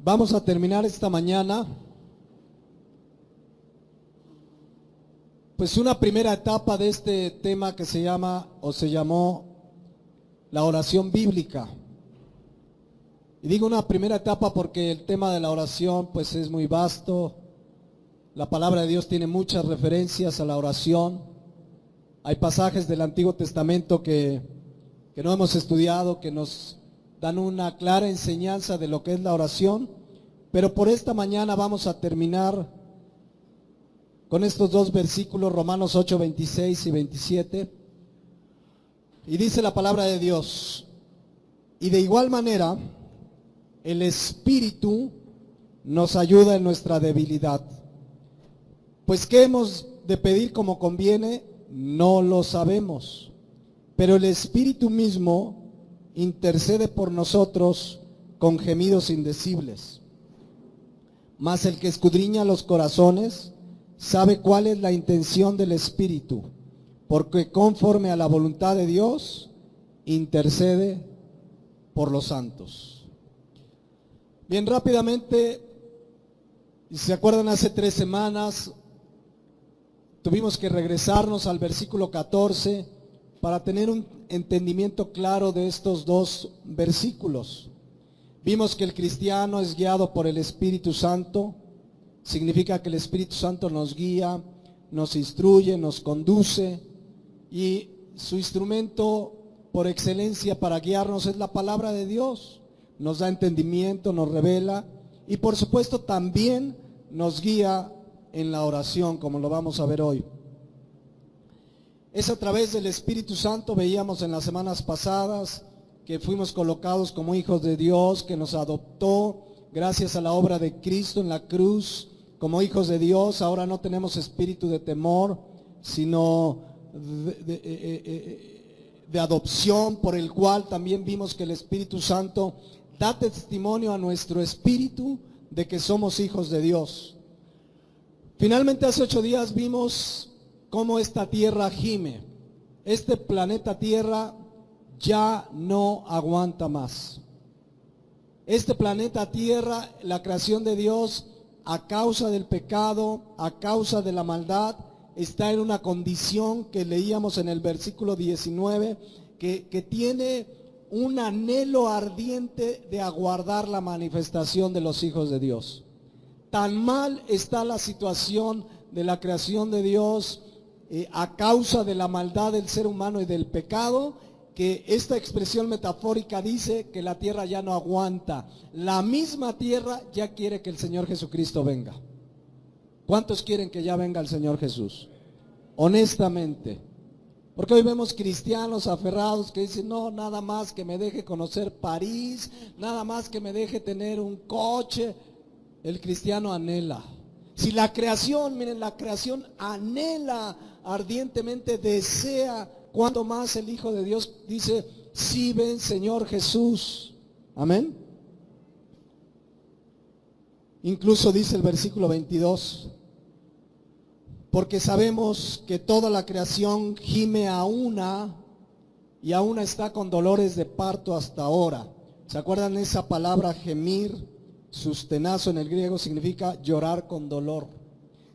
Vamos a terminar esta mañana, pues una primera etapa de este tema que se llama o se llamó la oración bíblica. Y digo una primera etapa porque el tema de la oración pues es muy vasto. La palabra de Dios tiene muchas referencias a la oración. Hay pasajes del Antiguo Testamento que no hemos estudiado, que nos dan una clara enseñanza de lo que es la oración, pero por esta mañana vamos a terminar con estos dos versículos, Romanos 8, 26 y 27, y dice la palabra de Dios: y de igual manera el Espíritu nos ayuda en nuestra debilidad, pues ¿qué hemos de pedir como conviene? No lo sabemos, pero el Espíritu mismo intercede por nosotros con gemidos indecibles. Mas el que escudriña los corazones sabe cuál es la intención del Espíritu, porque conforme a la voluntad de Dios intercede por los santos. Bien, rápidamente, si se acuerdan, hace 3 semanas tuvimos que regresarnos al versículo 14 para tener un entendimiento claro de estos dos versículos. Vimos que el cristiano es guiado por el Espíritu Santo. Significa que el Espíritu Santo nos guía, nos instruye, nos conduce, y su instrumento por excelencia para guiarnos es la palabra de Dios. Nos da entendimiento, nos revela, y por supuesto también nos guía en la oración, como lo vamos a ver hoy. Es a través del Espíritu Santo, veíamos en las semanas pasadas, que fuimos colocados como hijos de Dios, que nos adoptó gracias a la obra de Cristo en la cruz como hijos de Dios. Ahora no tenemos espíritu de temor, sino de adopción, por el cual también vimos que el Espíritu Santo da testimonio a nuestro espíritu de que somos hijos de Dios. Finalmente, hace 8 días vimos cómo esta tierra gime. Este planeta Tierra ya no aguanta más. Este planeta Tierra, la creación de Dios, a causa del pecado, a causa de la maldad, está en una condición que leíamos en el versículo 19, que tiene un anhelo ardiente de aguardar la manifestación de los hijos de Dios. Tan mal está la situación de la creación de Dios a causa de la maldad del ser humano y del pecado, que esta expresión metafórica dice que la tierra ya no aguanta. La misma tierra ya quiere que el Señor Jesucristo venga. ¿Cuántos quieren que ya venga el Señor Jesús? Honestamente. Porque hoy vemos cristianos aferrados que dicen: no, nada más que me deje conocer París, nada más que me deje tener un coche. El cristiano anhela. Si la creación, miren, la creación anhela ardientemente, desea, cuando más el Hijo de Dios dice: sí, ven Señor Jesús. Amén. Incluso dice el versículo 22: porque sabemos que toda la creación gime a una, y a una está con dolores de parto hasta ahora. ¿Se acuerdan esa palabra gemir? Sustenazo en el griego significa llorar con dolor.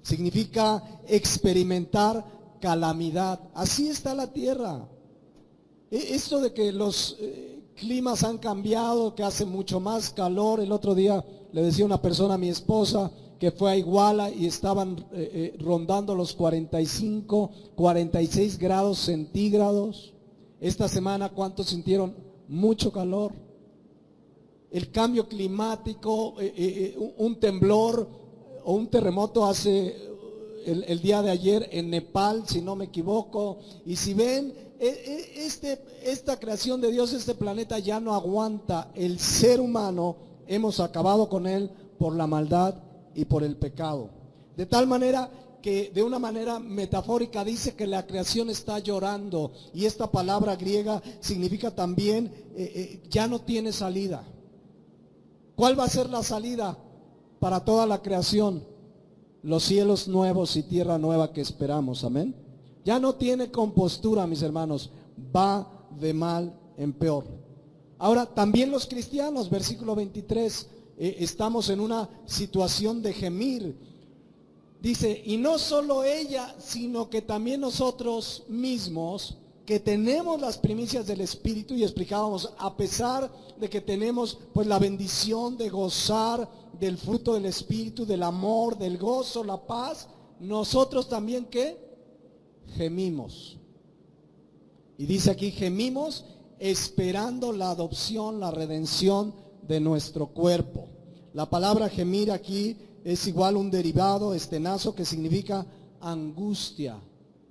Significa experimentar calamidad. Así está la tierra. Esto de que los climas han cambiado, que hace mucho más calor. El otro día le decía una persona a mi esposa que fue a Iguala y estaban rondando los 45, 46 grados centígrados. Esta semana, ¿cuántos sintieron? Mucho calor. El cambio climático, un temblor o un terremoto hace el día de ayer en Nepal, si no me equivoco. Y si ven, esta creación de Dios, este planeta ya no aguanta. El ser humano, hemos acabado con él por la maldad y por el pecado. De tal manera que, de una manera metafórica, dice que la creación está llorando. Y esta palabra griega significa también ya no tiene salida. ¿Cuál va a ser la salida para toda la creación? Los cielos nuevos y tierra nueva que esperamos. Amén. Ya no tiene compostura, mis hermanos. Va de mal en peor. Ahora, también los cristianos, versículo 23, estamos en una situación de gemir. Dice, y no solo ella, sino que también nosotros mismos, que tenemos las primicias del Espíritu, y explicábamos, a pesar de que tenemos pues la bendición de gozar del fruto del Espíritu, del amor, del gozo, la paz, nosotros también ¿qué? Gemimos. Y dice aquí, gemimos esperando la adopción, la redención de nuestro cuerpo. La palabra gemir aquí es igual un derivado estenazo que significa angustia,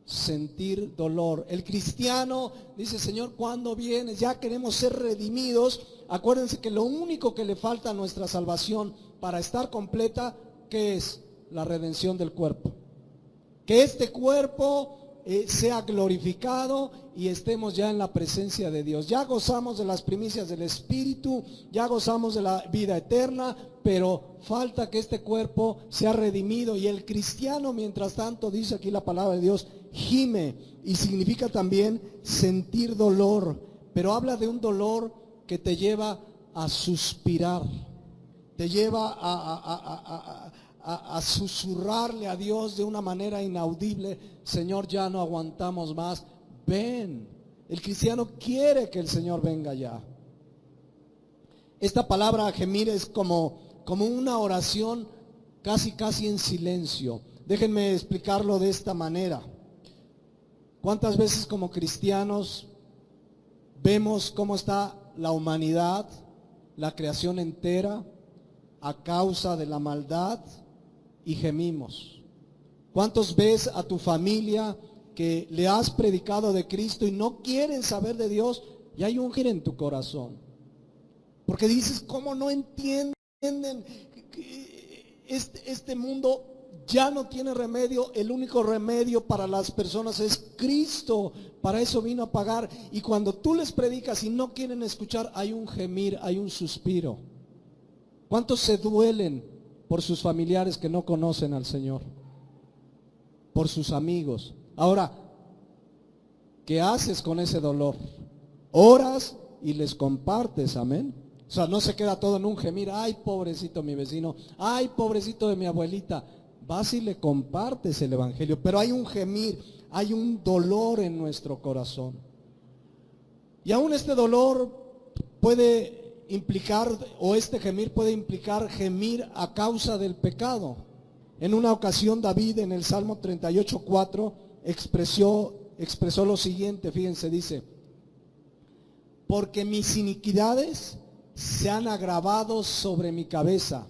sentir dolor. El cristiano dice, Señor, ¿cuándo vienes? Ya queremos ser redimidos. Acuérdense que lo único que le falta a nuestra salvación para estar completa, ¿qué es? La redención del cuerpo. Que este cuerpo sea glorificado y estemos ya en la presencia de Dios. Ya gozamos de las primicias del Espíritu, ya gozamos de la vida eterna, pero falta que este cuerpo sea redimido. Y el cristiano, mientras tanto, dice aquí la palabra de Dios, gime, y significa también sentir dolor, pero habla de un dolor que te lleva a suspirar, te lleva a susurrarle a Dios de una manera inaudible, Señor, ya no aguantamos más, ven. El cristiano quiere que el Señor venga ya. Esta palabra gemir es como una oración casi en silencio. Déjenme explicarlo de esta manera. ¿Cuántas veces como cristianos vemos cómo está la humanidad, la creación entera, a causa de la maldad, y gemimos? ¿Cuántos ves a tu familia que le has predicado de Cristo y no quieren saber de Dios, y hay un giro en tu corazón? Porque dices, ¿cómo no entienden que este mundo ya no tiene remedio? El único remedio para las personas es Cristo. Para eso vino a pagar. Y cuando tú les predicas y no quieren escuchar, hay un gemir, hay un suspiro. ¿Cuántos se duelen por sus familiares que no conocen al Señor? Por sus amigos. Ahora, ¿qué haces con ese dolor? Oras y les compartes, amén. O sea, no se queda todo en un gemir. Ay, pobrecito mi vecino. Ay, pobrecito de mi abuelita. Vas y le compartes el evangelio. Pero hay un gemir, hay un dolor en nuestro corazón. Y aún este dolor puede implicar, o este gemir puede implicar gemir a causa del pecado. En una ocasión David en el Salmo 38:4 expresó lo siguiente, fíjense, dice: porque mis iniquidades se han agravado sobre mi cabeza,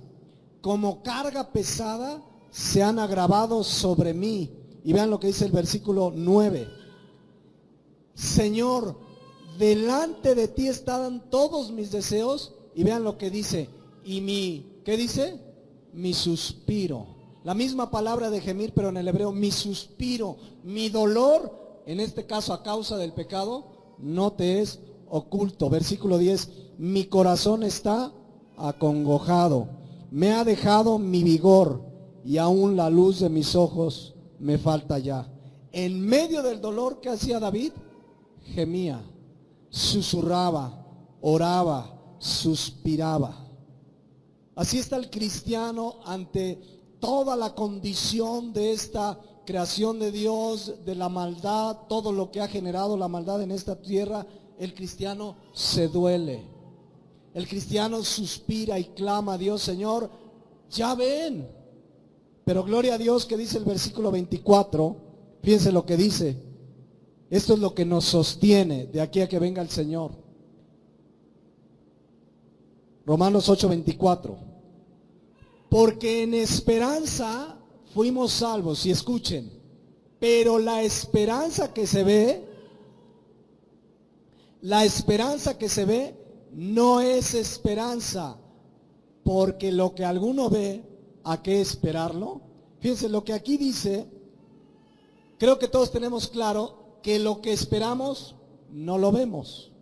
como carga pesada se han agravado sobre mí. Y vean lo que dice el versículo 9. Señor, delante de ti están todos mis deseos. Y vean lo que dice. Y ¿qué dice? Mi suspiro. La misma palabra de gemir, pero en el hebreo, mi suspiro, mi dolor, en este caso a causa del pecado, no te es oculto. Versículo 10. Mi corazón está acongojado, me ha dejado mi vigor, y aún la luz de mis ojos me falta ya. En medio del dolor que hacía David, gemía, susurraba, oraba, suspiraba. Así está el cristiano ante toda la condición de esta creación de Dios, de la maldad, todo lo que ha generado la maldad en esta tierra. El cristiano se duele. El cristiano suspira y clama a Dios: Señor, ya ven. Pero gloria a Dios, que dice el versículo 24, fíjense lo que dice. Esto es lo que nos sostiene de aquí a que venga el Señor. Romanos 8:24. Porque en esperanza fuimos salvos. Y escuchen, pero la esperanza que se ve no es esperanza, porque lo que alguno ve, ¿a qué esperarlo? Fíjense lo que aquí dice. Creo que todos tenemos claro que lo que esperamos no lo vemos.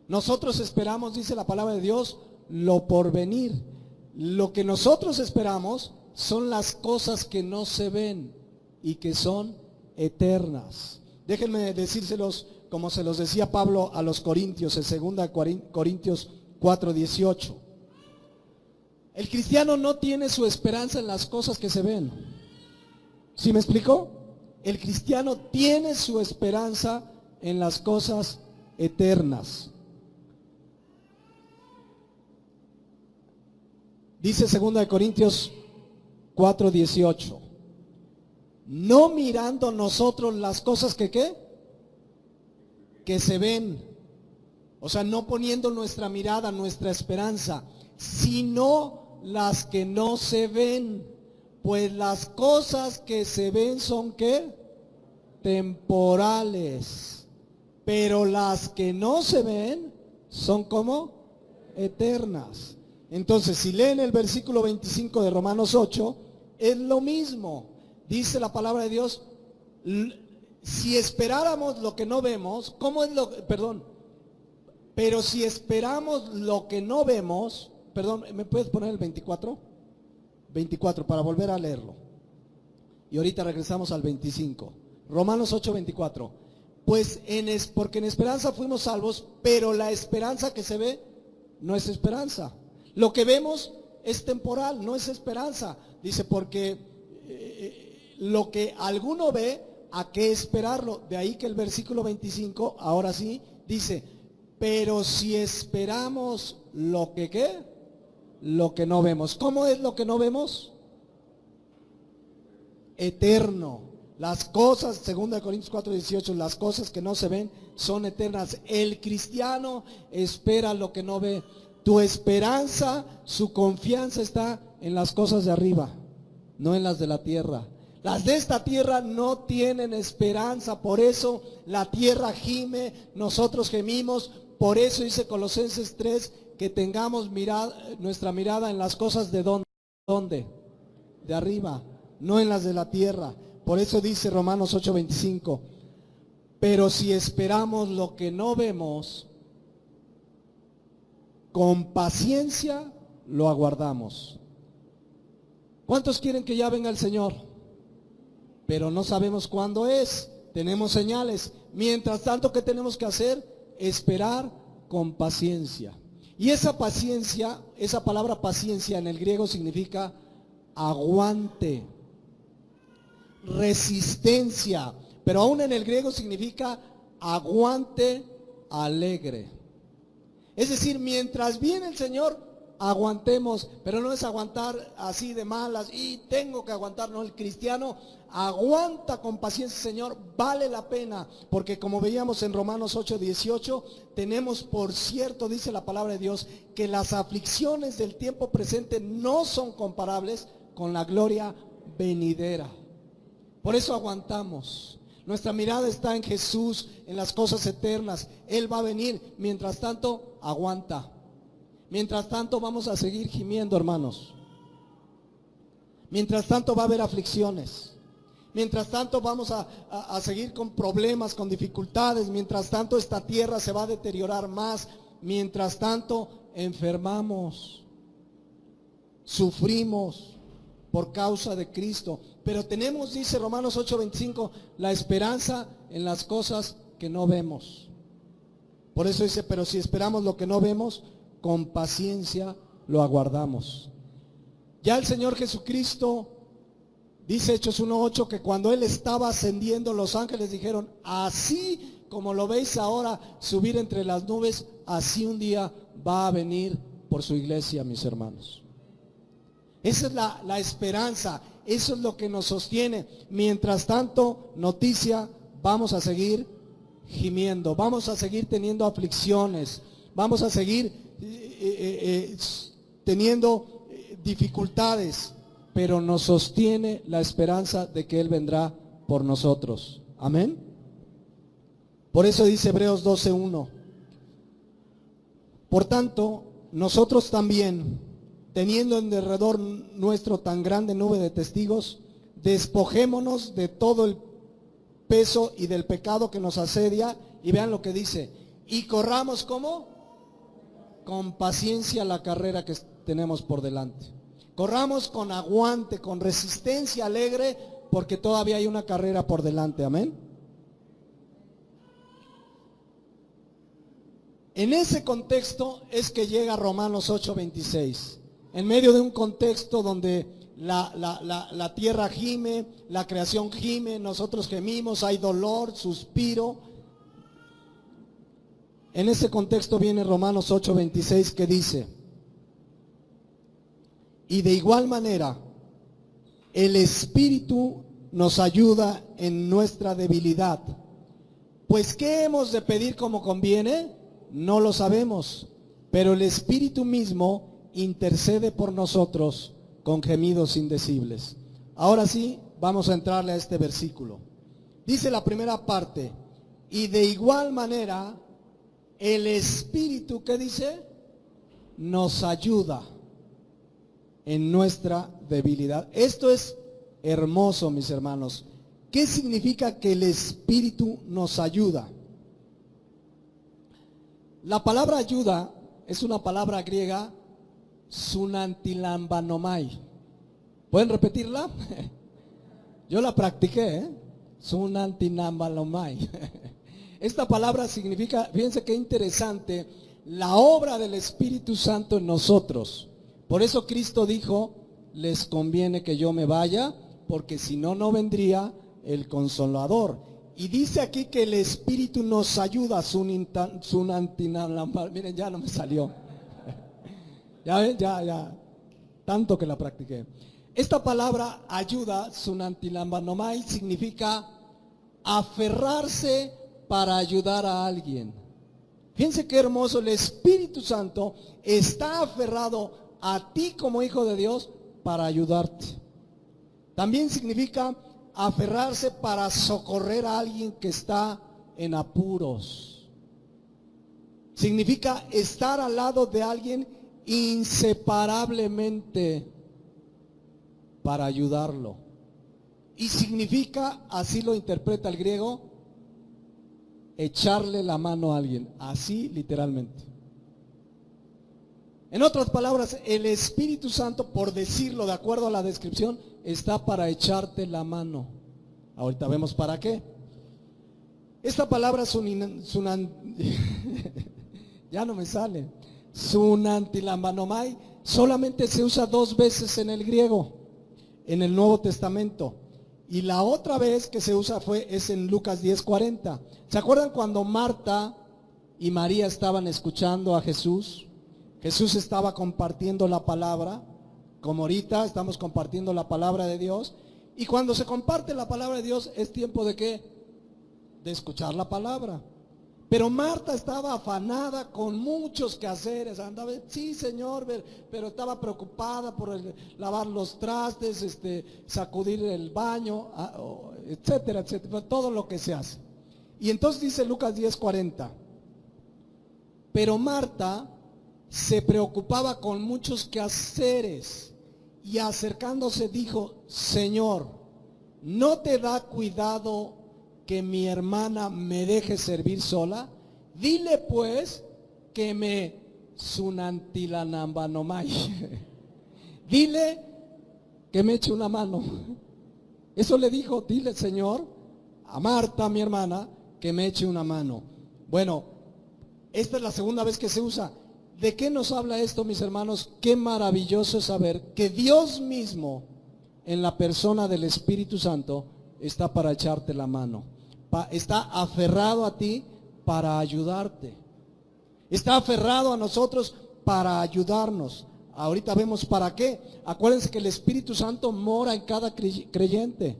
Nosotros esperamos, dice la palabra de Dios, lo porvenir. Lo que nosotros esperamos son las cosas que no se ven y que son eternas. Déjenme decírselos como se los decía Pablo a los Corintios, en 2 Corintios 4:18. El cristiano no tiene su esperanza en las cosas que se ven. ¿Sí me explico? El cristiano tiene su esperanza en las cosas eternas. Dice 2 Corintios 4:18. No mirando nosotros las cosas que ¿qué? Que se ven. O sea, no poniendo nuestra mirada, nuestra esperanza, sino las que no se ven. Pues las cosas que se ven son ¿qué? Temporales. Pero las que no se ven son como eternas. Entonces, si leen el versículo 25 de Romanos 8, es lo mismo. Dice la palabra de Dios, si esperáramos lo que no vemos, ¿cómo es lo? Perdón. Pero si esperamos lo que no vemos, perdón, ¿me puedes poner el 24? 24 para volver a leerlo. Y ahorita regresamos al 25. Romanos 8:24. Pues porque en esperanza fuimos salvos, pero la esperanza que se ve no es esperanza. Lo que vemos es temporal, no es esperanza. Dice, porque lo que alguno ve, ¿a qué esperarlo? De ahí que el versículo 25, ahora sí, dice, pero si esperamos lo que ¿qué? Lo que no vemos. ¿Cómo es lo que no vemos? Eterno. Las cosas, 2 Corintios 4:18, las cosas que no se ven son eternas. El cristiano espera lo que no ve. Tu esperanza, su confianza está en las cosas de arriba, no en las de la tierra. Las de esta tierra no tienen esperanza, por eso la tierra gime, nosotros gemimos. Por eso dice Colosenses 3 que tengamos nuestra mirada en las cosas de ¿dónde? De arriba, no en las de la tierra. Por eso dice Romanos 8:25, pero si esperamos lo que no vemos, con paciencia lo aguardamos. ¿Cuántos quieren que ya venga el Señor? Pero no sabemos cuándo es. Tenemos señales. Mientras tanto, ¿qué tenemos que hacer? Esperar con paciencia. Y esa paciencia, esa palabra paciencia en el griego significa aguante, resistencia, pero aún en el griego significa aguante alegre. Es decir, mientras viene el Señor, aguantemos, pero no es aguantar así de malas y tengo que aguantar, no, el cristiano aguanta con paciencia. Señor, vale la pena, porque como veíamos en Romanos 8:18, tenemos por cierto, dice la palabra de Dios, que las aflicciones del tiempo presente no son comparables con la gloria venidera. Por eso aguantamos. Nuestra mirada está en Jesús, en las cosas eternas. Él va a venir. Mientras tanto, aguanta. Mientras tanto, vamos a seguir gimiendo, hermanos. Mientras tanto, va a haber aflicciones. Mientras tanto, vamos a seguir con problemas, con dificultades. Mientras tanto, esta tierra se va a deteriorar más. Mientras tanto, enfermamos, sufrimos por causa de Cristo. Pero tenemos, dice Romanos 8:25, la esperanza en las cosas que no vemos. Por eso dice, pero si esperamos lo que no vemos, con paciencia lo aguardamos. Ya el Señor Jesucristo, dice Hechos 1:8, que cuando Él estaba ascendiendo, los ángeles dijeron, así como lo veis ahora subir entre las nubes, así un día va a venir por su iglesia, mis hermanos. Esa es la esperanza, eso es lo que nos sostiene. Mientras tanto, noticia, vamos a seguir gimiendo, vamos a seguir teniendo aflicciones, vamos a seguir teniendo dificultades, pero nos sostiene la esperanza de que Él vendrá por nosotros. Amén. Por eso dice Hebreos 12:1, por tanto, nosotros también, teniendo en derredor nuestro tan grande nube de testigos, despojémonos de todo el peso y del pecado que nos asedia, y vean lo que dice, y corramos ¿cómo? Con paciencia la carrera que tenemos por delante. Corramos con aguante, con resistencia alegre, porque todavía hay una carrera por delante. Amén. En ese contexto es que llega Romanos 8:26. en medio de un contexto donde la tierra gime, la creación gime, nosotros gemimos, hay dolor, suspiro. En ese contexto viene Romanos 8:26 que dice: y de igual manera, el Espíritu nos ayuda en nuestra debilidad. Pues ¿qué hemos de pedir como conviene? No lo sabemos, pero el Espíritu mismo intercede por nosotros con gemidos indecibles. Ahora sí, vamos a entrarle a este versículo. Dice la primera parte: y de igual manera, el Espíritu, ¿qué dice? Nos ayuda en nuestra debilidad. Esto es hermoso, mis hermanos. ¿Qué significa que el Espíritu nos ayuda? La palabra ayuda es una palabra griega, sunantilambanomai. ¿Pueden repetirla? Yo la practiqué, sunantilambanomai. Esta palabra significa, fíjense qué interesante, la obra del Espíritu Santo en nosotros. Por eso Cristo dijo: les conviene que yo me vaya, porque si no, no vendría el Consolador. Y dice aquí que el Espíritu nos ayuda. Miren, ya no me salió. Ya ven, ya. Tanto que la practiqué. Esta palabra ayuda, sunantilambanomai, significa aferrarse para ayudar a alguien. Fíjense qué hermoso, el Espíritu Santo está aferrado a ti como hijo de Dios para ayudarte. También significa aferrarse para socorrer a alguien que está en apuros. Significa estar al lado de alguien inseparablemente para ayudarlo. Y significa, así lo interpreta el griego, echarle la mano a alguien, así literalmente. En otras palabras, el Espíritu Santo, por decirlo de acuerdo a la descripción, está para echarte la mano. Ahorita vemos para qué. Esta palabra ya no me sale. Sunantilambanomai solamente se usa 2 veces en el griego, en el Nuevo Testamento. Y la otra vez que se usa es en Lucas 10:40. ¿Se acuerdan cuando Marta y María estaban escuchando a Jesús? Jesús estaba compartiendo la palabra, como ahorita estamos compartiendo la palabra de Dios. Y cuando se comparte la palabra de Dios, ¿es tiempo de qué? De escuchar la palabra. Pero Marta estaba afanada con muchos quehaceres. Andaba, sí, Señor, pero estaba preocupada por lavar los trastes, sacudir el baño, etcétera, etcétera, todo lo que se hace. Y entonces dice Lucas 10:40: pero Marta se preocupaba con muchos quehaceres y acercándose dijo: Señor, ¿no te da cuidado que mi hermana me deje servir sola? Dile pues que me sunantilambanomai. Dile que me eche una mano. Eso le dijo: dile, Señor, a Marta, mi hermana, que me eche una mano. Bueno, esta es la segunda vez que se usa. ¿De qué nos habla esto, mis hermanos? Qué maravilloso es saber que Dios mismo, en la persona del Espíritu Santo, está para echarte la mano. Está aferrado a ti para ayudarte. Está aferrado a nosotros para ayudarnos. Ahorita vemos para qué. Acuérdense que el Espíritu Santo mora en cada creyente.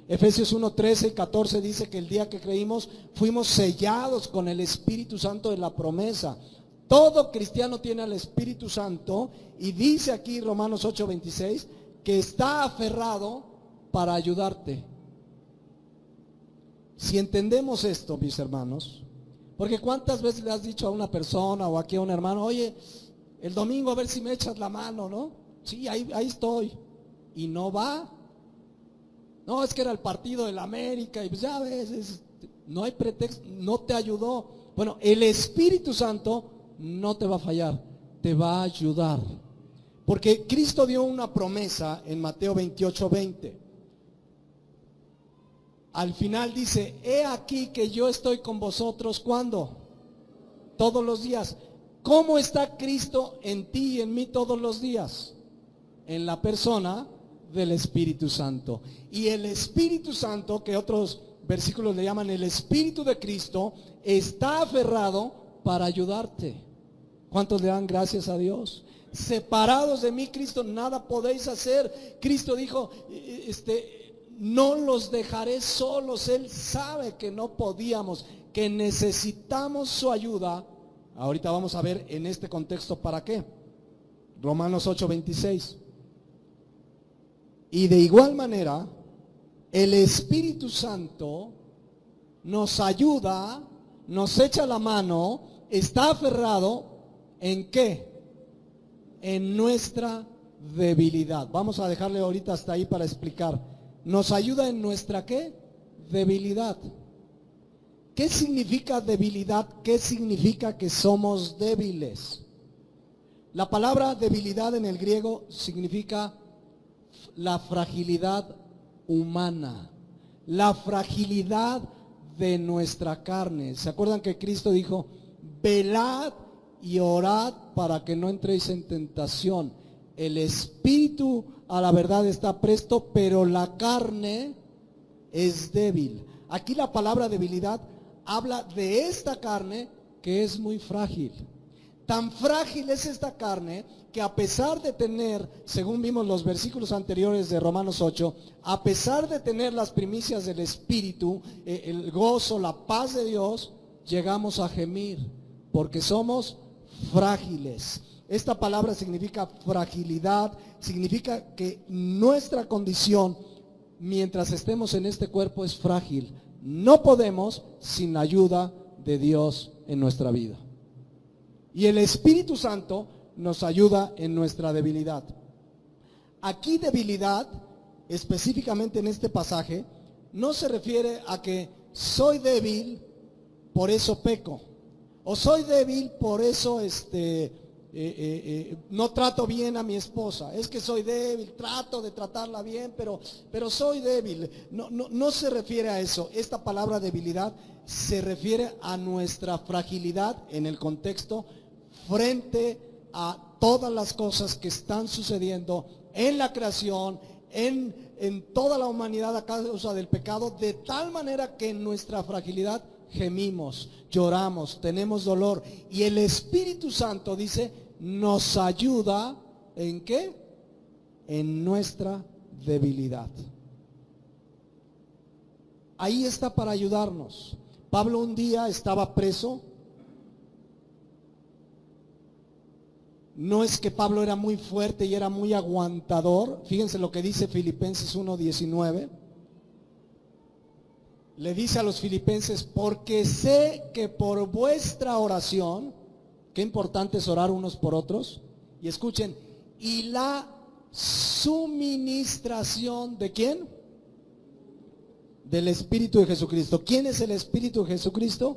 Efesios 1:13 y 14 dice que el día que creímos fuimos sellados con el Espíritu Santo de la promesa. Todo cristiano tiene al Espíritu Santo, y dice aquí Romanos 8:26 que está aferrado para ayudarte. Si entendemos esto, mis hermanos, porque cuántas veces le has dicho a una persona o aquí a un hermano: oye, el domingo a ver si me echas la mano, ¿no? Sí, ahí estoy. Y no va. No, es que era el partido de la América y pues ya ves, no hay pretexto, no te ayudó. Bueno, el Espíritu Santo no te va a fallar, te va a ayudar. Porque Cristo dio una promesa en Mateo 28:20. Al final dice: he aquí que yo estoy con vosotros, ¿cuándo? Todos los días. ¿Cómo está Cristo en ti y en mí todos los días? En la persona del Espíritu Santo. Y el Espíritu Santo, que otros versículos le llaman el Espíritu de Cristo, está aferrado para ayudarte. ¿Cuántos le dan gracias a Dios? Separados de mí, Cristo, nada podéis hacer. Cristo dijo, no los dejaré solos. Él sabe que no podíamos, que necesitamos su ayuda. Ahorita vamos a ver en este contexto para qué. Romanos 8:26. Y de igual manera, el Espíritu Santo nos ayuda, nos echa la mano, está aferrado ¿en qué? En nuestra debilidad. Vamos a dejarle ahorita hasta ahí para explicar. Nos ayuda en nuestra ¿qué? Debilidad. ¿Qué significa debilidad? ¿Qué significa que somos débiles? La palabra debilidad en el griego significa la fragilidad humana, la fragilidad de nuestra carne. ¿Se acuerdan que Cristo dijo, velad y orad para que no entréis en tentación? El espíritu a la verdad está presto, pero la carne es débil. Aquí la palabra debilidad habla de esta carne que es muy frágil. Tan frágil es esta carne que a pesar de tener, según vimos los versículos anteriores de Romanos 8, a pesar de tener las primicias del Espíritu, el gozo, la paz de Dios, llegamos a gemir porque somos frágiles. Esta palabra significa fragilidad, significa que nuestra condición mientras estemos en este cuerpo es frágil. No podemos sin la ayuda de Dios en nuestra vida. Y el Espíritu Santo nos ayuda en nuestra debilidad. Aquí debilidad, específicamente en este pasaje, no se refiere a que soy débil, por eso peco. O soy débil, por eso no trato bien a mi esposa. Es que soy débil, trato de tratarla bien, pero soy débil. No se refiere a eso. Esta palabra debilidad se refiere a nuestra fragilidad en el contexto frente a todas las cosas que están sucediendo en la creación, en toda la humanidad a causa del pecado, de tal manera que en nuestra fragilidad gemimos, lloramos, tenemos dolor. Y el Espíritu Santo, dice, nos ayuda ¿en qué? En nuestra debilidad. Ahí está para ayudarnos. Pablo un día estaba preso. No es que Pablo era muy fuerte y era muy aguantador. Fíjense lo que dice Filipenses 1:19. Le dice a los filipenses, porque sé que por vuestra oración, qué importante es orar unos por otros, y escuchen, y la suministración ¿de quién? Del Espíritu de Jesucristo. ¿Quién es el Espíritu de Jesucristo?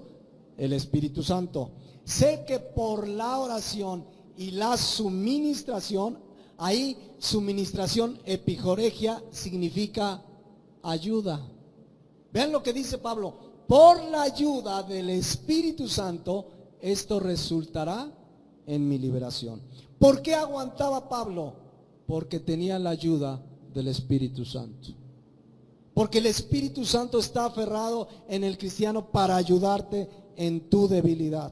El Espíritu Santo. Sé que por la oración y la suministración, ahí suministración epijoregia significa ayuda. Vean lo que dice Pablo, por la ayuda del Espíritu Santo, esto resultará en mi liberación. ¿Por qué aguantaba Pablo? Porque tenía la ayuda del Espíritu Santo. Porque el Espíritu Santo está aferrado en el cristiano para ayudarte en tu debilidad.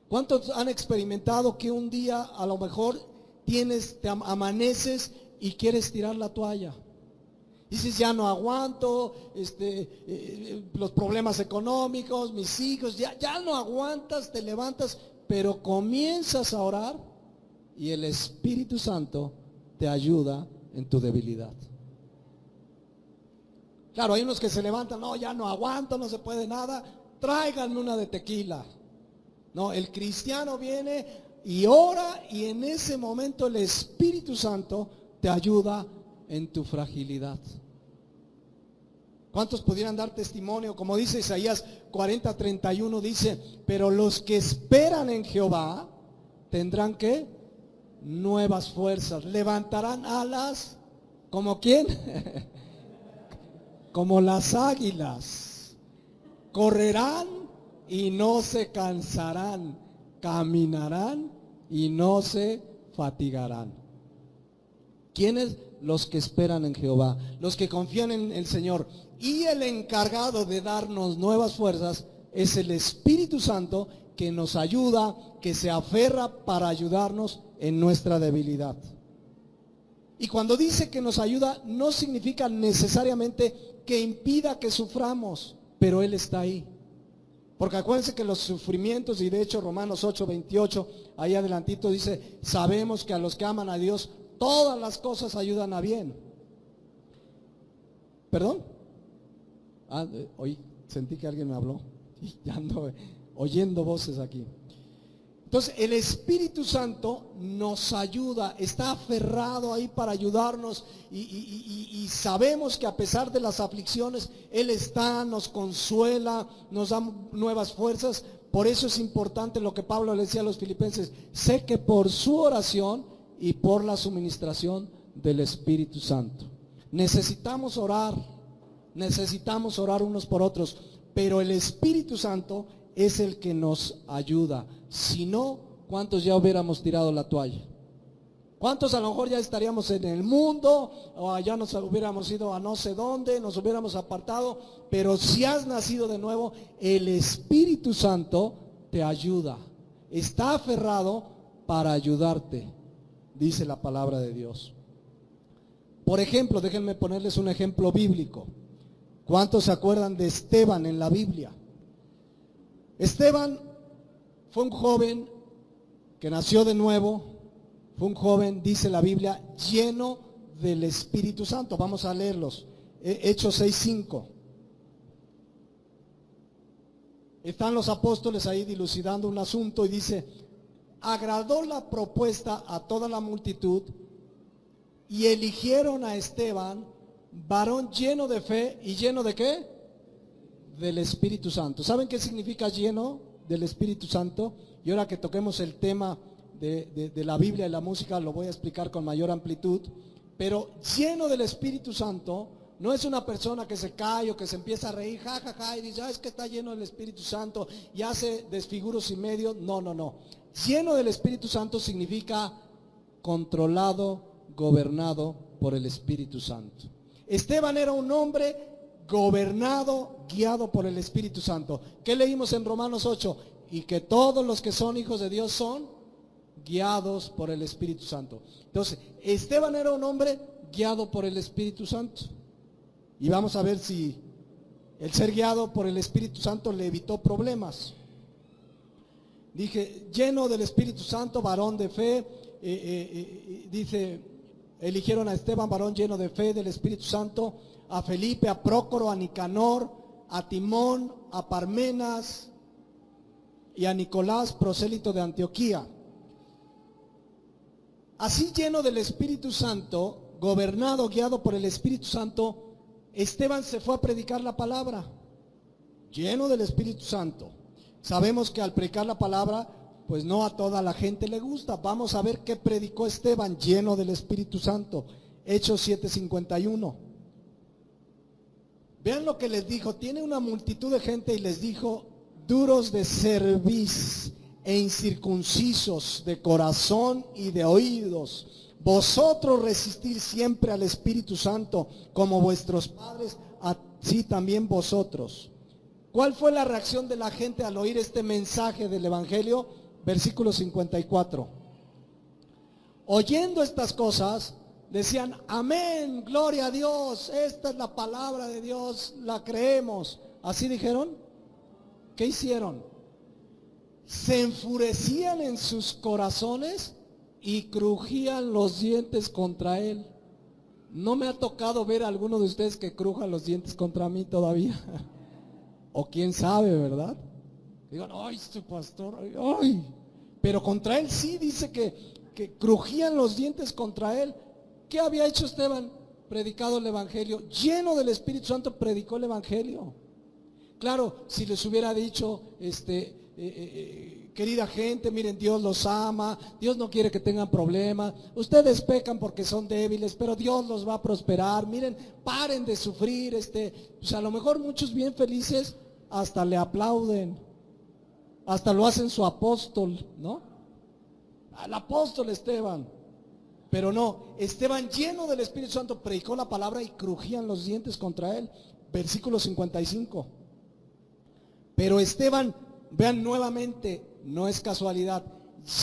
¿Cuántos han experimentado que un día a lo mejor te amaneces y quieres tirar la toalla? Dices, ya no aguanto, los problemas económicos, mis hijos, ya no aguantas, te levantas, pero comienzas a orar y el Espíritu Santo te ayuda en tu debilidad. Claro, hay unos que se levantan, no, ya no aguanto, no se puede nada, tráiganme una de tequila. No, el cristiano viene y ora y en ese momento el Espíritu Santo te ayuda en tu fragilidad. ¿Cuántos pudieran dar testimonio? Como dice Isaías 40:31, dice, pero los que esperan en Jehová tendrán ¿qué? Nuevas fuerzas, levantarán alas, ¿como quién? Como las águilas, correrán y no se cansarán, caminarán y no se fatigarán. ¿Quiénes? Los que esperan en Jehová, los que confían en el Señor. Y el encargado de darnos nuevas fuerzas es el Espíritu Santo, que nos ayuda, que se aferra para ayudarnos en nuestra debilidad. Y cuando dice que nos ayuda, no significa necesariamente que impida que suframos, pero Él está ahí. Porque acuérdense que los sufrimientos, y de hecho Romanos 8:28, ahí adelantito dice, sabemos que a los que aman a Dios, todas las cosas ayudan a bien. ¿Perdón? Hoy sentí que alguien me habló y ya ando oyendo voces aquí. Entonces el Espíritu Santo nos ayuda, está aferrado ahí para ayudarnos y sabemos que a pesar de las aflicciones, Él está, nos consuela, nos da nuevas fuerzas. Por eso es importante lo que Pablo le decía a los filipenses, sé que por su oración y por la suministración del Espíritu Santo. Necesitamos orar unos por otros, pero el Espíritu Santo es el que nos ayuda. Si no, ¿cuántos ya hubiéramos tirado la toalla? ¿Cuántos a lo mejor ya estaríamos en el mundo o allá nos hubiéramos ido a no sé dónde, nos hubiéramos apartado? Pero si has nacido de nuevo, el Espíritu Santo te ayuda, está aferrado para ayudarte, dice la palabra de Dios. Por ejemplo, déjenme ponerles un ejemplo bíblico. ¿Cuántos se acuerdan de Esteban en la Biblia? Esteban fue un joven que nació de nuevo, fue un joven, dice la Biblia, lleno del Espíritu Santo. Vamos a leerlos. Hechos 6:5. Están los apóstoles ahí dilucidando un asunto y dice, agradó la propuesta a toda la multitud y eligieron a Esteban, varón lleno de fe y lleno de ¿qué? Del Espíritu Santo. ¿Saben qué significa lleno del Espíritu Santo? Y ahora que toquemos el tema de la Biblia y la música, lo voy a explicar con mayor amplitud. Pero lleno del Espíritu Santo no es una persona que se cae o que se empieza a reír, jajaja, y dice, es que está lleno del Espíritu Santo y hace desfiguros y medio. No. Lleno del Espíritu Santo significa controlado, gobernado por el Espíritu Santo. Esteban era un hombre gobernado, guiado por el Espíritu Santo. ¿Qué leímos en Romanos 8? Y que todos los que son hijos de Dios son guiados por el Espíritu Santo. Entonces, Esteban era un hombre guiado por el Espíritu Santo. Y vamos a ver si el ser guiado por el Espíritu Santo le evitó problemas. Dije, lleno del Espíritu Santo, varón de fe, dice, eligieron a Esteban, varón lleno de fe, del Espíritu Santo, a Felipe, a Prócoro, a Nicanor, a Timón, a Parmenas y a Nicolás, prosélito de Antioquía. Así lleno del Espíritu Santo, gobernado, guiado por el Espíritu Santo, Esteban se fue a predicar la palabra, lleno del Espíritu Santo. Sabemos que al predicar la palabra, pues no a toda la gente le gusta. Vamos a ver qué predicó Esteban, lleno del Espíritu Santo. Hechos 7:51. Vean lo que les dijo. Tiene una multitud de gente y les dijo, duros de cerviz e incircuncisos de corazón y de oídos, vosotros resistir siempre al Espíritu Santo, como vuestros padres, así también vosotros. ¿Cuál fue la reacción de la gente al oír este mensaje del Evangelio? Versículo 54. Oyendo estas cosas, decían, amén, gloria a Dios, esta es la palabra de Dios, la creemos. ¿Así dijeron? ¿Qué hicieron? Se enfurecían en sus corazones y crujían los dientes contra él. No me ha tocado ver a alguno de ustedes que cruja los dientes contra mí todavía. O quién sabe, ¿verdad? Digan, ay, este pastor, ay. Pero contra él sí dice que crujían los dientes contra él. ¿Qué había hecho Esteban? Predicado el Evangelio. Lleno del Espíritu Santo predicó el Evangelio. Claro, si les hubiera dicho, querida gente, miren, Dios los ama, Dios no quiere que tengan problemas, ustedes pecan porque son débiles, pero Dios los va a prosperar, miren, paren de sufrir, pues a lo mejor muchos bien felices hasta le aplauden, hasta lo hacen su apóstol, ¿no? Al apóstol Esteban. Pero no, Esteban, lleno del Espíritu Santo, predicó la palabra y crujían los dientes contra él. Versículo 55. Pero Esteban, vean nuevamente, no es casualidad,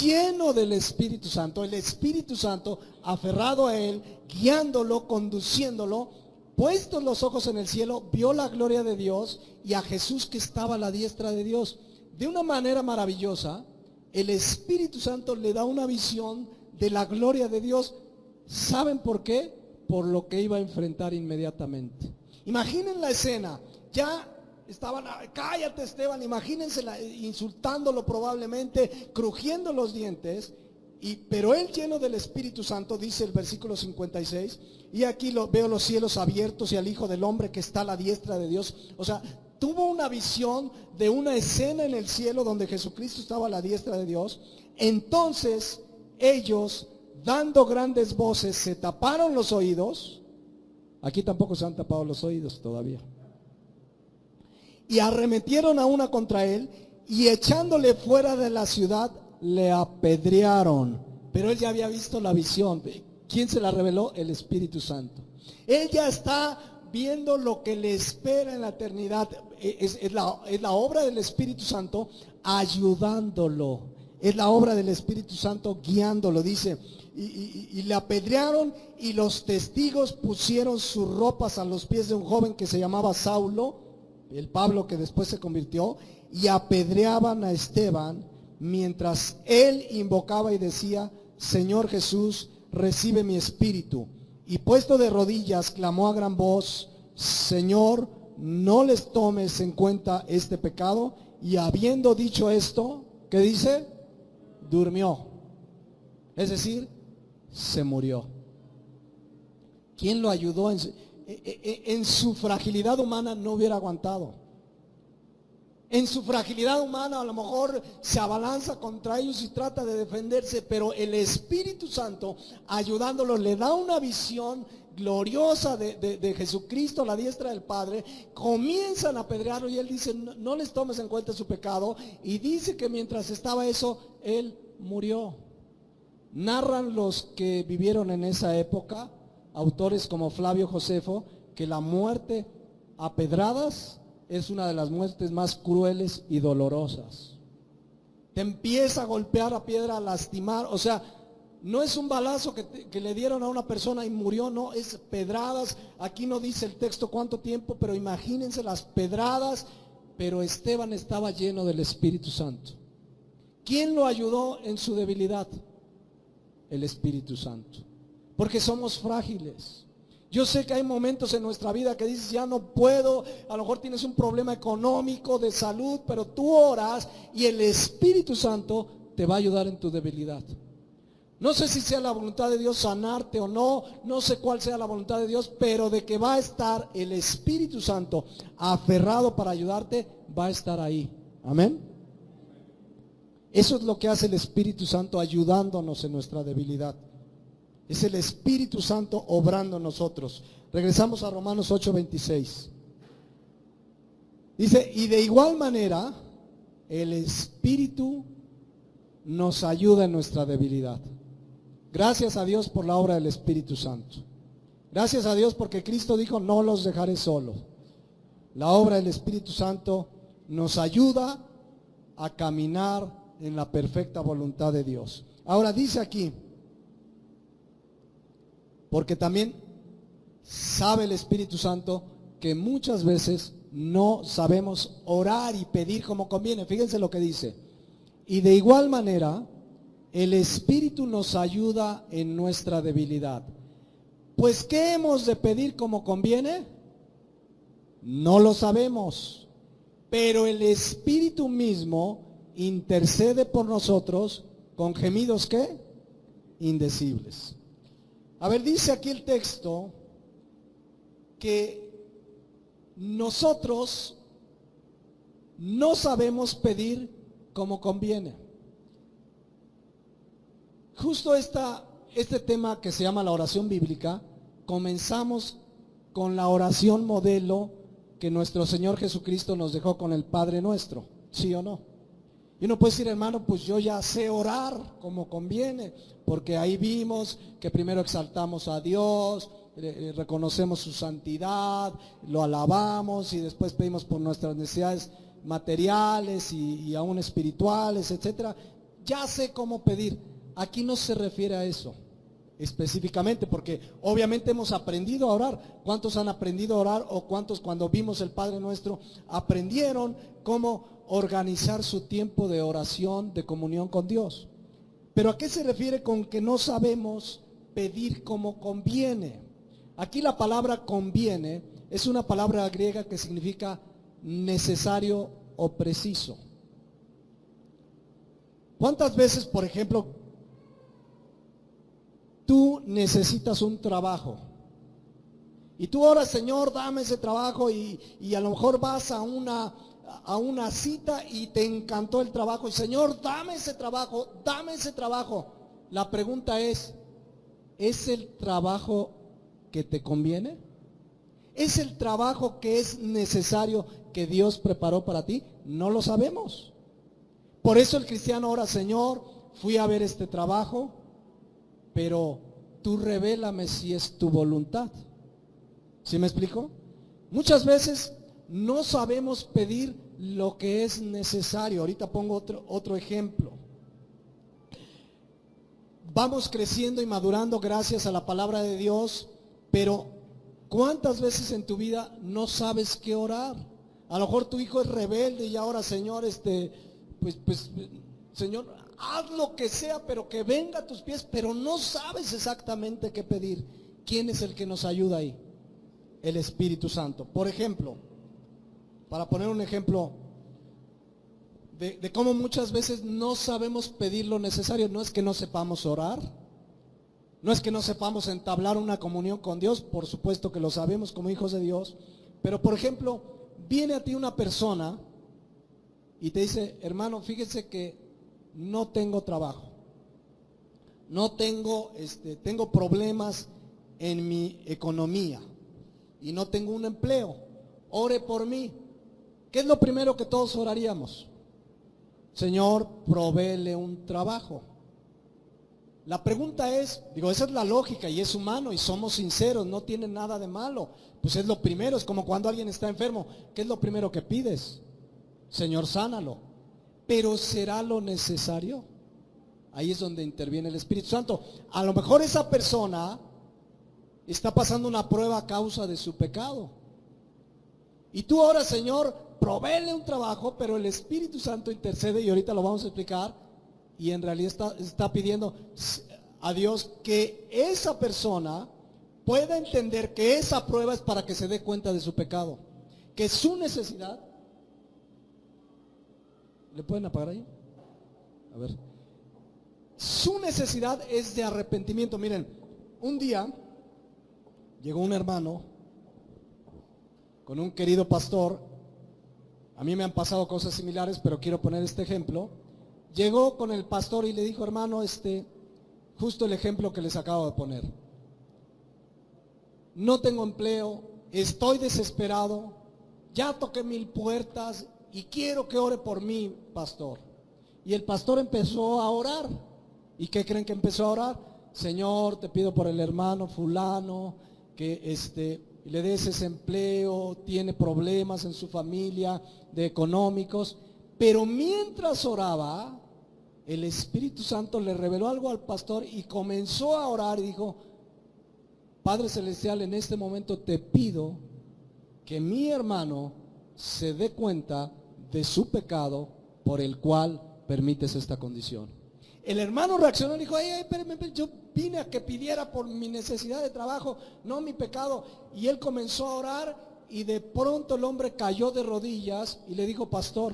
lleno del Espíritu Santo, el Espíritu Santo aferrado a él, guiándolo, conduciéndolo, puestos los ojos en el cielo, vio la gloria de Dios y a Jesús que estaba a la diestra de Dios. De una manera maravillosa, el Espíritu Santo le da una visión de la gloria de Dios. ¿Saben por qué? Por lo que iba a enfrentar inmediatamente. Imaginen la escena, ya estaban, cállate Esteban, imagínense insultándolo probablemente, crujiendo los dientes, pero él lleno del Espíritu Santo, dice el versículo 56, y aquí veo los cielos abiertos y al Hijo del Hombre que está a la diestra de Dios. O sea, tuvo una visión de una escena en el cielo donde Jesucristo estaba a la diestra de Dios. Entonces ellos, dando grandes voces, se taparon los oídos. Aquí tampoco se han tapado los oídos todavía. Y arremetieron a una contra él y echándole fuera de la ciudad le apedrearon. Pero él ya había visto la visión. ¿Quién se la reveló? El Espíritu Santo. Él ya está viendo lo que le espera en la eternidad. Es la obra del Espíritu Santo ayudándolo. Es la obra del Espíritu Santo guiándolo. Dice, y le apedrearon y los testigos pusieron sus ropas a los pies de un joven que se llamaba Saulo, el Pablo que después se convirtió, y apedreaban a Esteban mientras él invocaba y decía, Señor Jesús, recibe mi espíritu. Y puesto de rodillas clamó a gran voz, Señor, no les tomes en cuenta este pecado. Y habiendo dicho esto, ¿qué dice? Durmió. Es decir, se murió. ¿Quién lo ayudó? En su fragilidad humana no hubiera aguantado. En su fragilidad humana a lo mejor se abalanza contra ellos y trata de defenderse, pero el Espíritu Santo ayudándolo le da una visión gloriosa de Jesucristo a la diestra del Padre. Comienzan a apedrearlo y él dice, no les tomes en cuenta su pecado, y dice que mientras estaba eso, él murió. Narran los que vivieron en esa época, autores como Flavio Josefo, que la muerte a pedradas es una de las muertes más crueles y dolorosas. Te empieza a golpear a piedra, a lastimar. O sea, no es un balazo que le dieron a una persona y murió, no, es pedradas. Aquí no dice el texto cuánto tiempo, pero imagínense las pedradas. Pero Esteban estaba lleno del Espíritu Santo. ¿Quién lo ayudó en su debilidad? El Espíritu Santo. Porque somos frágiles. Yo sé que hay momentos en nuestra vida que dices, ya no puedo, a lo mejor tienes un problema económico, de salud, pero tú oras y el Espíritu Santo te va a ayudar en tu debilidad. No sé si sea la voluntad de Dios sanarte o no, no sé cuál sea la voluntad de Dios, pero de que va a estar el Espíritu Santo aferrado para ayudarte, va a estar ahí. Amén. Eso es lo que hace el Espíritu Santo ayudándonos en nuestra debilidad. Es el Espíritu Santo obrando en nosotros. Regresamos a Romanos 8:26. Dice, y de igual manera, el Espíritu nos ayuda en nuestra debilidad. Gracias a Dios por la obra del Espíritu Santo. Gracias a Dios porque Cristo dijo, no los dejaré solos. La obra del Espíritu Santo nos ayuda a caminar en la perfecta voluntad de Dios. Ahora dice aquí, porque también sabe el Espíritu Santo que muchas veces no sabemos orar y pedir como conviene. Fíjense lo que dice. Y de igual manera, el Espíritu nos ayuda en nuestra debilidad. Pues, ¿qué hemos de pedir como conviene? No lo sabemos. Pero el Espíritu mismo intercede por nosotros con gemidos, ¿qué? Indecibles. A ver, dice aquí el texto que nosotros no sabemos pedir como conviene. Justo este tema que se llama la oración bíblica, comenzamos con la oración modelo que nuestro Señor Jesucristo nos dejó con el Padre Nuestro, ¿sí o no? Y uno puede decir, hermano, pues yo ya sé orar como conviene, porque ahí vimos que primero exaltamos a Dios, reconocemos su santidad, lo alabamos y después pedimos por nuestras necesidades materiales y aún espirituales, etcétera. Ya sé cómo pedir. Aquí no se refiere a eso específicamente, porque obviamente hemos aprendido a orar. ¿Cuántos han aprendido a orar o cuántos cuando vimos el Padre Nuestro aprendieron cómo organizar su tiempo de oración, de comunión con Dios? Pero ¿a qué se refiere con que no sabemos pedir como conviene? Aquí la palabra conviene es una palabra griega que significa necesario o preciso. ¿Cuántas veces, por ejemplo, tú necesitas un trabajo y tú oras, Señor, dame ese trabajo, y a lo mejor vas a una cita y te encantó el trabajo y Señor, dame ese trabajo, dame ese trabajo? La pregunta ¿es el trabajo que te conviene? ¿Es el trabajo que es necesario que Dios preparó para ti? No lo sabemos. Por eso el cristiano ora, Señor, fui a ver este trabajo, pero tú revélame si es tu voluntad. ¿Sí me explico? Muchas veces no sabemos pedir lo que es necesario. Ahorita pongo otro ejemplo. Vamos creciendo y madurando gracias a la palabra de Dios, pero ¿cuántas veces en tu vida no sabes qué orar? A lo mejor tu hijo es rebelde y ahora, Señor, pues, Señor, haz lo que sea, pero que venga a tus pies, pero no sabes exactamente qué pedir. ¿Quién es el que nos ayuda ahí? El Espíritu Santo. Por ejemplo, para poner un ejemplo de cómo muchas veces no sabemos pedir lo necesario. No es que no sepamos orar, no es que no sepamos entablar una comunión con Dios, por supuesto que lo sabemos como hijos de Dios, pero por ejemplo, viene a ti una persona y te dice, hermano, fíjese que no tengo trabajo, no tengo, tengo problemas en mi economía y no tengo un empleo, ore por mí. ¿Qué es lo primero que todos oraríamos? Señor, provéele un trabajo. La pregunta es, esa es la lógica y es humano y somos sinceros, no tiene nada de malo. Pues es lo primero, es como cuando alguien está enfermo, ¿qué es lo primero que pides? Señor, sánalo. Pero ¿será lo necesario? Ahí es donde interviene el Espíritu Santo. A lo mejor esa persona está pasando una prueba a causa de su pecado. Y tú ahora, Señor, provéele un trabajo, pero el Espíritu Santo intercede, y ahorita lo vamos a explicar, y en realidad está pidiendo a Dios que esa persona pueda entender que esa prueba es para que se dé cuenta de su pecado, que su necesidad. ¿Le pueden apagar ahí? A ver. Su necesidad es de arrepentimiento. Miren, un día llegó un hermano con un querido pastor. A mí me han pasado cosas similares, pero quiero poner este ejemplo. Llegó con el pastor y le dijo, hermano, justo el ejemplo que les acabo de poner. No tengo empleo, estoy desesperado, ya toqué 1000 puertas y quiero que ore por mí, pastor. Y el pastor empezó a orar. ¿Y qué creen que empezó a orar? Señor, te pido por el hermano fulano que le des ese empleo, tiene problemas en su familia de económicos. Pero mientras oraba, el Espíritu Santo le reveló algo al pastor y comenzó a orar y dijo, Padre Celestial, en este momento te pido que mi hermano se dé cuenta de su pecado por el cual permites esta condición. El hermano reaccionó y dijo, espérame, yo vine a que pidiera por mi necesidad de trabajo, no mi pecado. Y él comenzó a orar y de pronto el hombre cayó de rodillas y le dijo, pastor,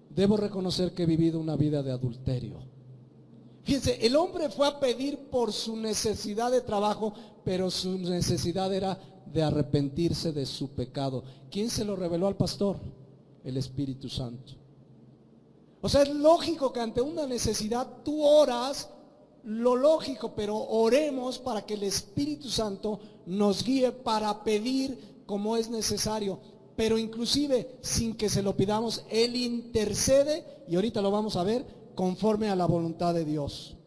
debo reconocer que he vivido una vida de adulterio. Fíjense, el hombre fue a pedir por su necesidad de trabajo, pero su necesidad era de arrepentirse de su pecado. ¿Quién se lo reveló al pastor? El Espíritu Santo. O sea, es lógico que ante una necesidad tú oras lo lógico, pero oremos para que el Espíritu Santo nos guíe para pedir como es necesario. pero inclusive sin que se lo pidamos, Él intercede, y ahorita lo vamos a ver, conforme a la voluntad de Dios.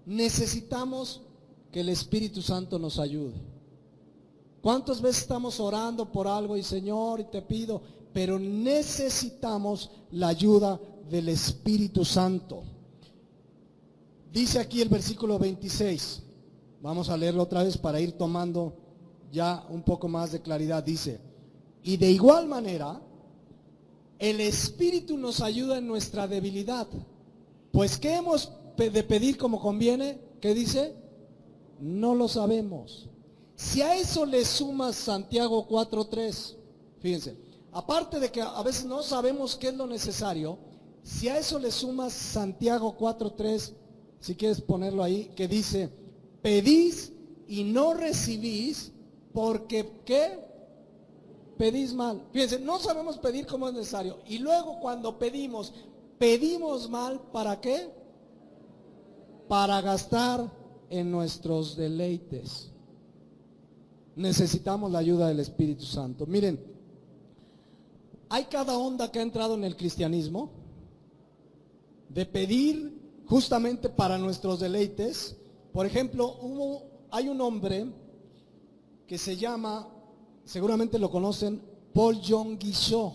Necesitamos que el Espíritu Santo nos ayude. ¿Cuántas veces estamos orando por algo y Señor, y te pido, pero necesitamos la ayuda del Espíritu Santo? Dice aquí el versículo 26, vamos a leerlo otra vez para ir tomando ya un poco más de claridad. Dice: y de igual manera, el Espíritu nos ayuda en nuestra debilidad, pues ¿qué hemos de pedir como conviene? ¿Qué dice? No lo sabemos. Si a eso le sumas Santiago 4:3, fíjense, aparte de que a veces no sabemos qué es lo necesario, si a eso le sumas Santiago 4:3, si quieres ponerlo ahí, que dice: pedís y no recibís, porque ¿qué? Pedís mal. Fíjense, no sabemos pedir como es necesario. Y luego cuando pedimos mal, ¿para qué? Para gastar en nuestros deleites. Necesitamos la ayuda del Espíritu Santo. Miren, hay cada onda que ha entrado en el cristianismo de pedir justamente para nuestros deleites. Por ejemplo, hay un hombre que se llama, seguramente lo conocen, Paul Yong Gi Cho.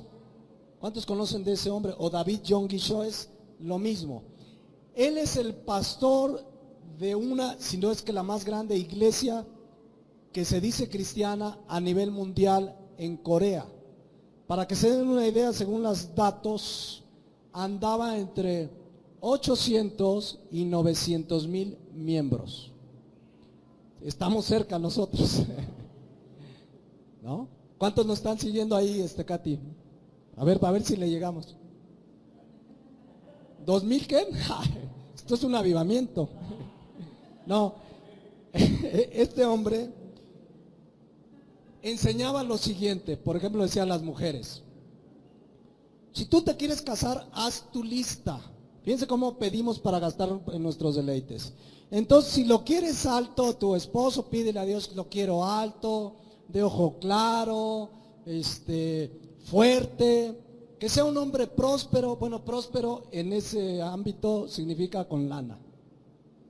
¿Cuántos conocen de ese hombre? O David Yong Gi Cho, es lo mismo. Él es el pastor de una, si no es que la más grande iglesia que se dice cristiana a nivel mundial en Corea. Para que se den una idea, según los datos, andaba entre 800 y 900 mil miembros. Estamos cerca nosotros. ¿No? ¿Cuántos nos están siguiendo ahí, Katy? A ver si le llegamos. ¿2000 qué? Esto es un avivamiento. No, este hombre enseñaba lo siguiente. Por ejemplo, decía a las mujeres: si tú te quieres casar, haz tu lista. Fíjense cómo pedimos para gastar en nuestros deleites. Entonces, si lo quieres alto, tu esposo, pídele a Dios: lo quiero alto, de ojo claro, fuerte, que sea un hombre próspero. Bueno, próspero en ese ámbito significa con lana.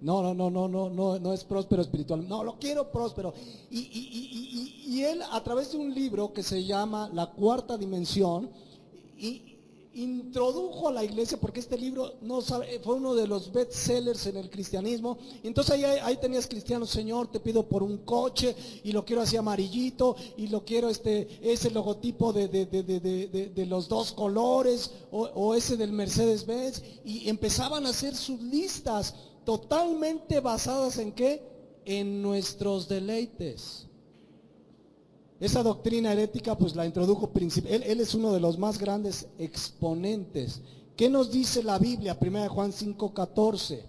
No es próspero espiritual. No, lo quiero próspero. Y él, a través de un libro que se llama La Cuarta Dimensión, introdujo a la iglesia, porque este libro fue uno de los bestsellers en el cristianismo. Y entonces ahí tenías cristianos: Señor, te pido por un coche, y lo quiero así amarillito, y lo quiero ese logotipo de los dos colores, o ese del Mercedes-Benz. Y empezaban a hacer sus listas totalmente basadas en ¿qué? En nuestros deleites. Esa doctrina herética pues la introdujo él es uno de los más grandes exponentes. ¿Qué nos dice la Biblia? 1 Juan 5:14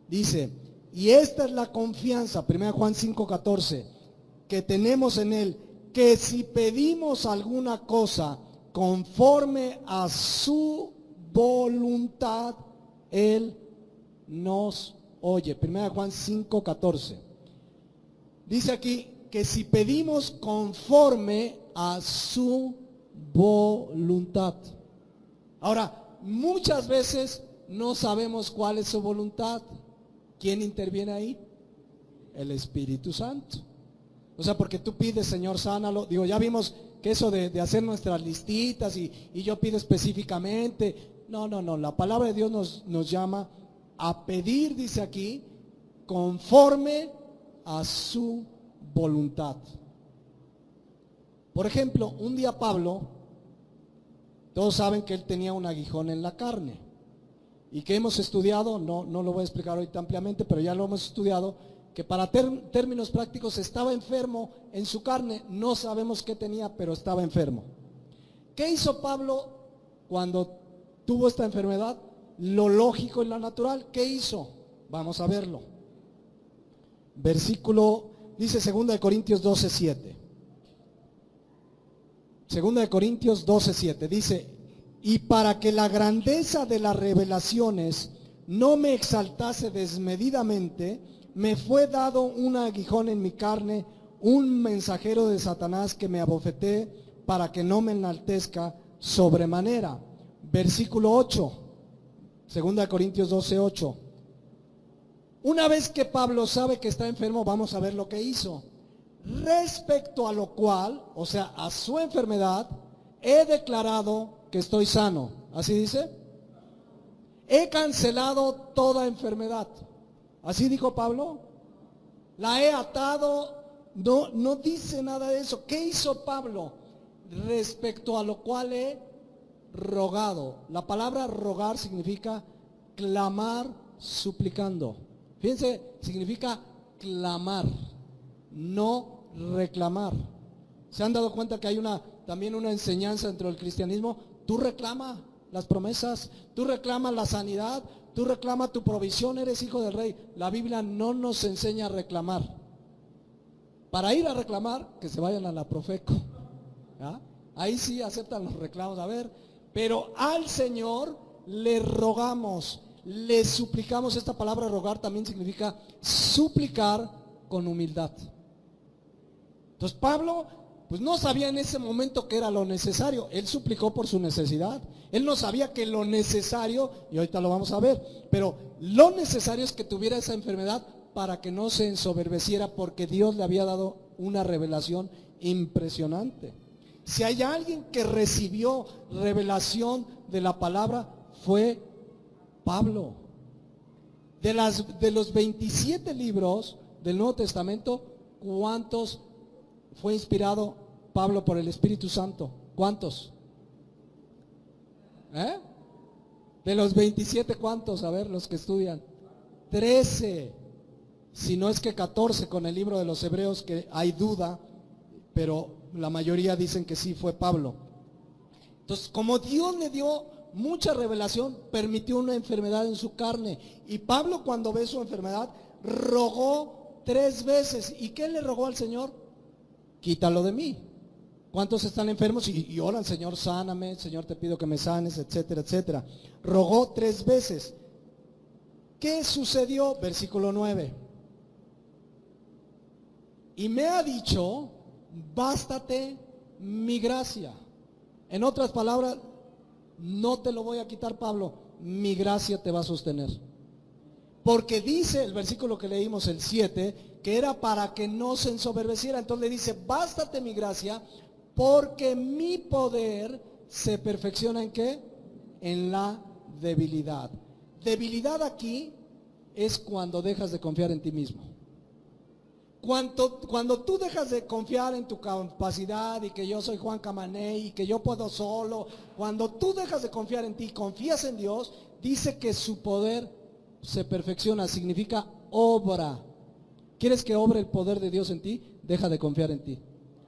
dice: y esta es la confianza, 1 Juan 5:14, que tenemos en él, que si pedimos alguna cosa conforme a su voluntad, él nos oye. 1 Juan 5:14 dice aquí que si pedimos conforme a su voluntad. Ahora, muchas veces no sabemos cuál es su voluntad. ¿Quién interviene ahí? El Espíritu Santo. O sea, porque tú pides: Señor, sánalo. Digo, ya vimos que eso de hacer nuestras listitas y yo pido específicamente. No, la palabra de Dios nos llama a pedir, dice aquí, conforme a su voluntad. Por ejemplo, un día Pablo, todos saben que él tenía un aguijón en la carne, y que hemos estudiado, no lo voy a explicar ahorita ampliamente, pero ya lo hemos estudiado, que para términos prácticos estaba enfermo en su carne. No sabemos qué tenía, pero estaba enfermo. ¿Qué hizo Pablo cuando tuvo esta enfermedad? Lo lógico y lo natural. ¿Qué hizo? Vamos a verlo. Versículo, dice 2 Corintios 12:7. 2 Corintios 12:7 dice: y para que la grandeza de las revelaciones no me exaltase desmedidamente, me fue dado un aguijón en mi carne, un mensajero de Satanás que me abofetee para que no me enaltezca sobremanera. Versículo 8, 2 Corintios 12, 8. Una vez que Pablo sabe que está enfermo, vamos a ver lo que hizo. Respecto a lo cual, o sea, a su enfermedad, he declarado que estoy sano. ¿Así dice? He cancelado toda enfermedad. ¿Así dijo Pablo? La he atado. No dice nada de eso. ¿Qué hizo Pablo? Respecto a lo cual he rogado. La palabra rogar significa clamar suplicando. Fíjense, significa clamar, no reclamar. ¿Se han dado cuenta que hay también una enseñanza dentro del cristianismo? Tú reclama las promesas, tú reclamas la sanidad, tú reclamas tu provisión, eres hijo del rey. La Biblia no nos enseña a reclamar. Para ir a reclamar, que se vayan a la Profeco. ¿Ya? Ahí sí aceptan los reclamos, a ver. Pero al Señor le rogamos, le suplicamos. Esta palabra rogar también significa suplicar con humildad. Entonces Pablo pues no sabía en ese momento que era lo necesario. Él suplicó por su necesidad. Él no sabía que lo necesario, y ahorita lo vamos a ver, pero lo necesario es que tuviera esa enfermedad para que no se ensoberbeciera, porque Dios le había dado una revelación impresionante. Si hay alguien que recibió revelación de la palabra, fue Pablo. De los 27 libros del Nuevo Testamento, ¿cuántos fue inspirado Pablo por el Espíritu Santo? ¿Cuántos? De los 27, ¿cuántos? A ver, los que estudian. 13, si no es que 14 con el libro de los Hebreos, que hay duda, pero la mayoría dicen que sí fue Pablo. Entonces, como Dios le dio mucha revelación, permitió una enfermedad en su carne. Y Pablo, cuando ve su enfermedad, rogó 3 veces. ¿Y qué le rogó al Señor? Quítalo de mí. ¿Cuántos están enfermos y oran, Señor, sáname, Señor, te pido que me sanes, etcétera, etcétera? Rogó 3 veces. ¿Qué sucedió? Versículo 9. Y me ha dicho, bástate mi gracia. En otras palabras, no te lo voy a quitar, Pablo, mi gracia te va a sostener. Porque dice el versículo que leímos, el 7, que era para que no se ensoberbeciera. Entonces le dice, bástate mi gracia, porque mi poder se perfecciona ¿en qué? En la debilidad. Debilidad aquí es cuando dejas de confiar en ti mismo. Cuando tú dejas de confiar en tu capacidad y que yo soy Juan Camané y que yo puedo solo, cuando tú dejas de confiar en ti, confías en Dios, dice que su poder se perfecciona, significa obra. ¿Quieres que obre el poder de Dios en ti? Deja de confiar en ti.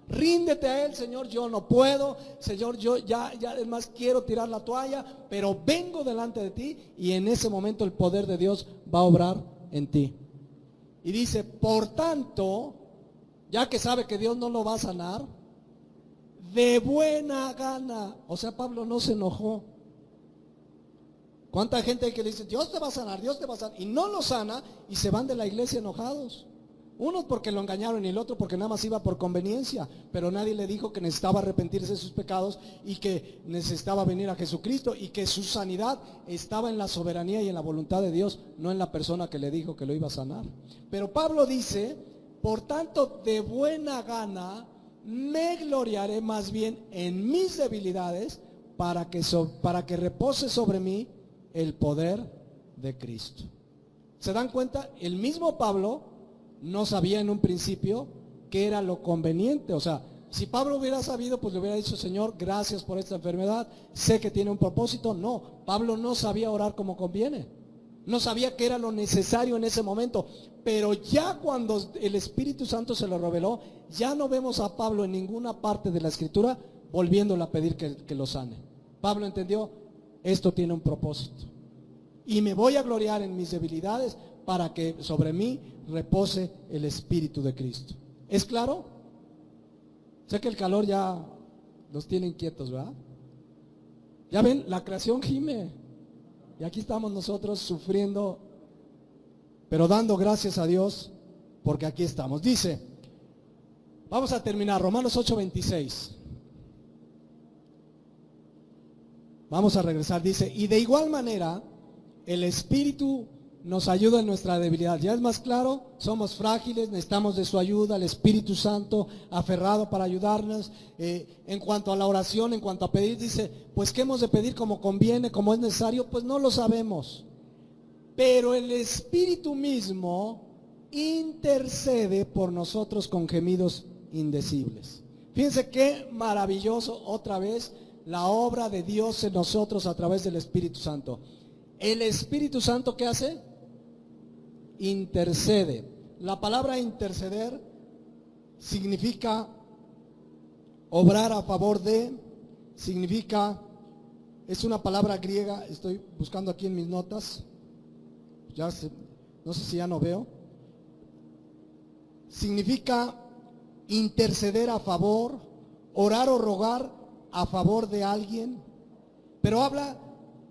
Ríndete a Él, Señor, yo no puedo, Señor, yo ya además quiero tirar la toalla, pero vengo delante de ti y en ese momento el poder de Dios va a obrar en ti. Y dice, por tanto, ya que sabe que Dios no lo va a sanar, de buena gana, o sea, Pablo no se enojó. ¿Cuánta gente hay que dice, Dios te va a sanar, Dios te va a sanar, y no lo sana y se van de la iglesia enojados? Uno porque lo engañaron y el otro porque nada más iba por conveniencia, pero nadie le dijo que necesitaba arrepentirse de sus pecados y que necesitaba venir a Jesucristo y que su sanidad estaba en la soberanía y en la voluntad de Dios, no en la persona que le dijo que lo iba a sanar. Pero Pablo dice, por tanto, de buena gana me gloriaré más bien en mis debilidades para que repose sobre mí el poder de Cristo. ¿Se dan cuenta? El mismo Pablo no sabía en un principio qué era lo conveniente. O sea, si Pablo hubiera sabido, pues le hubiera dicho, Señor, gracias por esta enfermedad, sé que tiene un propósito. No, Pablo no sabía orar como conviene. No sabía qué era lo necesario en ese momento. Pero ya cuando el Espíritu Santo se lo reveló, ya no vemos a Pablo en ninguna parte de la Escritura volviéndole a pedir que lo sane. Pablo entendió, esto tiene un propósito. Y me voy a gloriar en mis debilidades para que sobre mí repose el Espíritu de Cristo. ¿Es claro? Sé que el calor ya los tiene inquietos, ¿verdad? Ya ven, la creación gime. Y aquí estamos nosotros sufriendo, pero dando gracias a Dios, porque aquí estamos. Dice, Vamos a terminar, Romanos 8:26. Vamos a regresar, dice, y de igual manera, el Espíritu nos ayuda en nuestra debilidad. Ya es más claro, somos frágiles, necesitamos de su ayuda, el Espíritu Santo aferrado para ayudarnos. En cuanto a la oración, en cuanto a pedir, dice, pues ¿qué hemos de pedir como conviene, como es necesario? Pues no lo sabemos. Pero el Espíritu mismo intercede por nosotros con gemidos indecibles. Fíjense qué maravilloso otra vez la obra de Dios en nosotros a través del Espíritu Santo. El Espíritu Santo, ¿qué hace? Intercede. La palabra interceder significa obrar a favor de, significa, es una palabra griega, estoy buscando aquí en mis notas, no sé si ya no veo. Significa interceder a favor, orar o rogar a favor de alguien, pero habla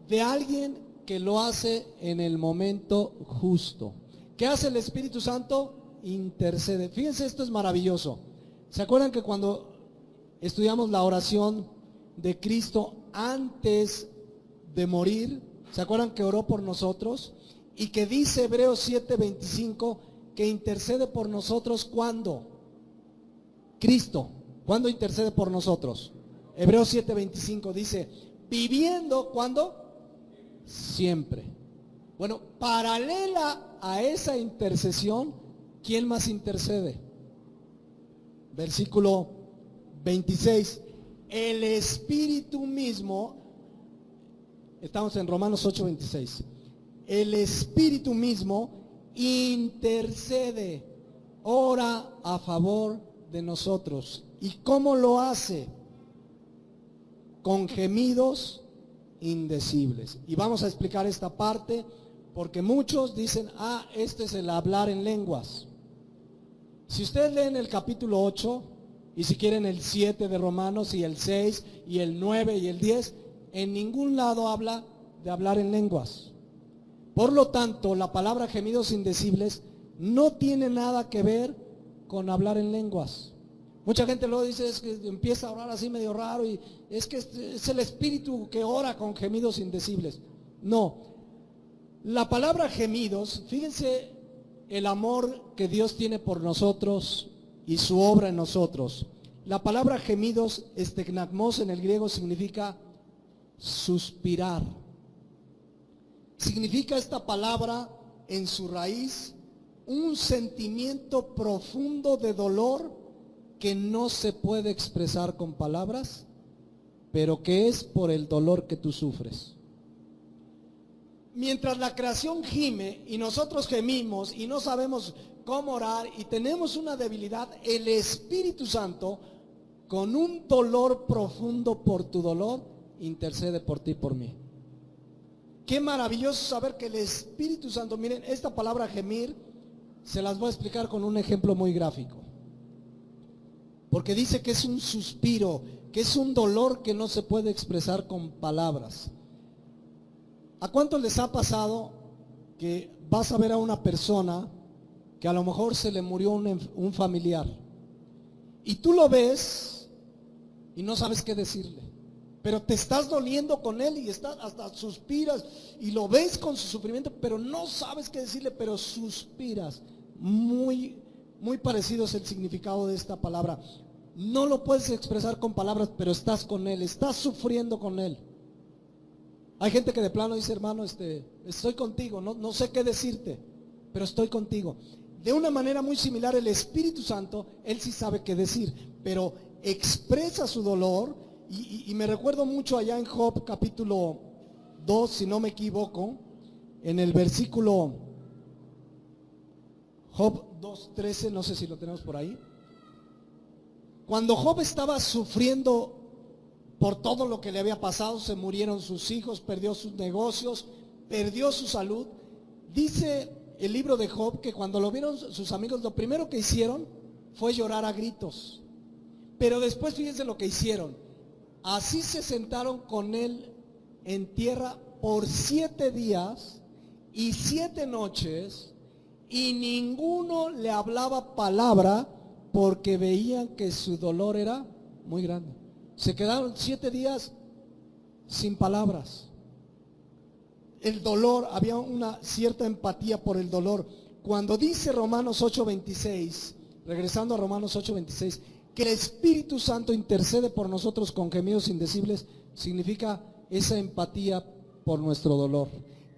de alguien que lo hace en el momento justo. ¿Qué hace el Espíritu Santo? Intercede. Fíjense, esto es maravilloso. ¿Se acuerdan que cuando estudiamos la oración de Cristo antes de morir, se acuerdan que oró por nosotros? Y que dice Hebreos 7:25 que intercede por nosotros cuando Cristo, ¿cuándo intercede por nosotros? Hebreos 7:25 dice, viviendo, ¿cuándo? Siempre. Bueno, paralela a esa intercesión, ¿quién más intercede? Versículo 26, el Espíritu mismo, estamos en Romanos 8:26, el Espíritu mismo intercede, ora a favor de nosotros. ¿Y cómo lo hace? Con gemidos indecibles. Y vamos a explicar esta parte porque muchos dicen, este es el hablar en lenguas. Si ustedes leen el capítulo 8 y si quieren el 7 de Romanos y el 6 y el 9 y el 10, en ningún lado habla de hablar en lenguas. Por lo tanto, la palabra gemidos indecibles no tiene nada que ver con hablar en lenguas. Mucha gente luego dice, es que empieza a orar así medio raro y es que es el Espíritu que ora con gemidos indecibles. No, la palabra gemidos, fíjense el amor que Dios tiene por nosotros y su obra en nosotros. La palabra gemidos, esteknagmos en el griego, significa suspirar. Significa esta palabra en su raíz un sentimiento profundo de dolor que no se puede expresar con palabras, pero que es por el dolor que tú sufres. Mientras la creación gime y nosotros gemimos y no sabemos cómo orar y tenemos una debilidad, el Espíritu Santo, con un dolor profundo por tu dolor, intercede por ti y por mí. Qué maravilloso saber que el Espíritu Santo, miren, esta palabra gemir, se las voy a explicar con un ejemplo muy gráfico. Porque dice que es un suspiro, que es un dolor que no se puede expresar con palabras. ¿A cuántos les ha pasado que vas a ver a una persona que a lo mejor se le murió un familiar? Y tú lo ves y no sabes qué decirle. Pero te estás doliendo con él y hasta suspiras y lo ves con su sufrimiento, pero no sabes qué decirle, pero suspiras. Muy parecido es el significado de esta palabra. No lo puedes expresar con palabras, pero estás con él, estás sufriendo con él. Hay gente que de plano dice, hermano, estoy contigo, no sé qué decirte, pero estoy contigo. De una manera muy similar, el Espíritu Santo, él sí sabe qué decir, pero expresa su dolor. Y me recuerdo mucho allá en Job capítulo 2, si no me equivoco, en el versículo Job 2:13, no sé si lo tenemos por ahí. Cuando Job estaba sufriendo por todo lo que le había pasado, se murieron sus hijos, perdió sus negocios, perdió su salud. Dice el libro de Job que cuando lo vieron sus amigos, lo primero que hicieron fue llorar a gritos. Pero después fíjense lo que hicieron. Así se sentaron con él en tierra por 7 días y 7 noches, y ninguno le hablaba palabra porque veían que su dolor era muy grande. Se quedaron 7 días sin palabras. El dolor, había una cierta empatía por el dolor. Cuando dice Romanos 8:26, regresando a Romanos 8:26, que el Espíritu Santo intercede por nosotros con gemidos indecibles, significa esa empatía por nuestro dolor,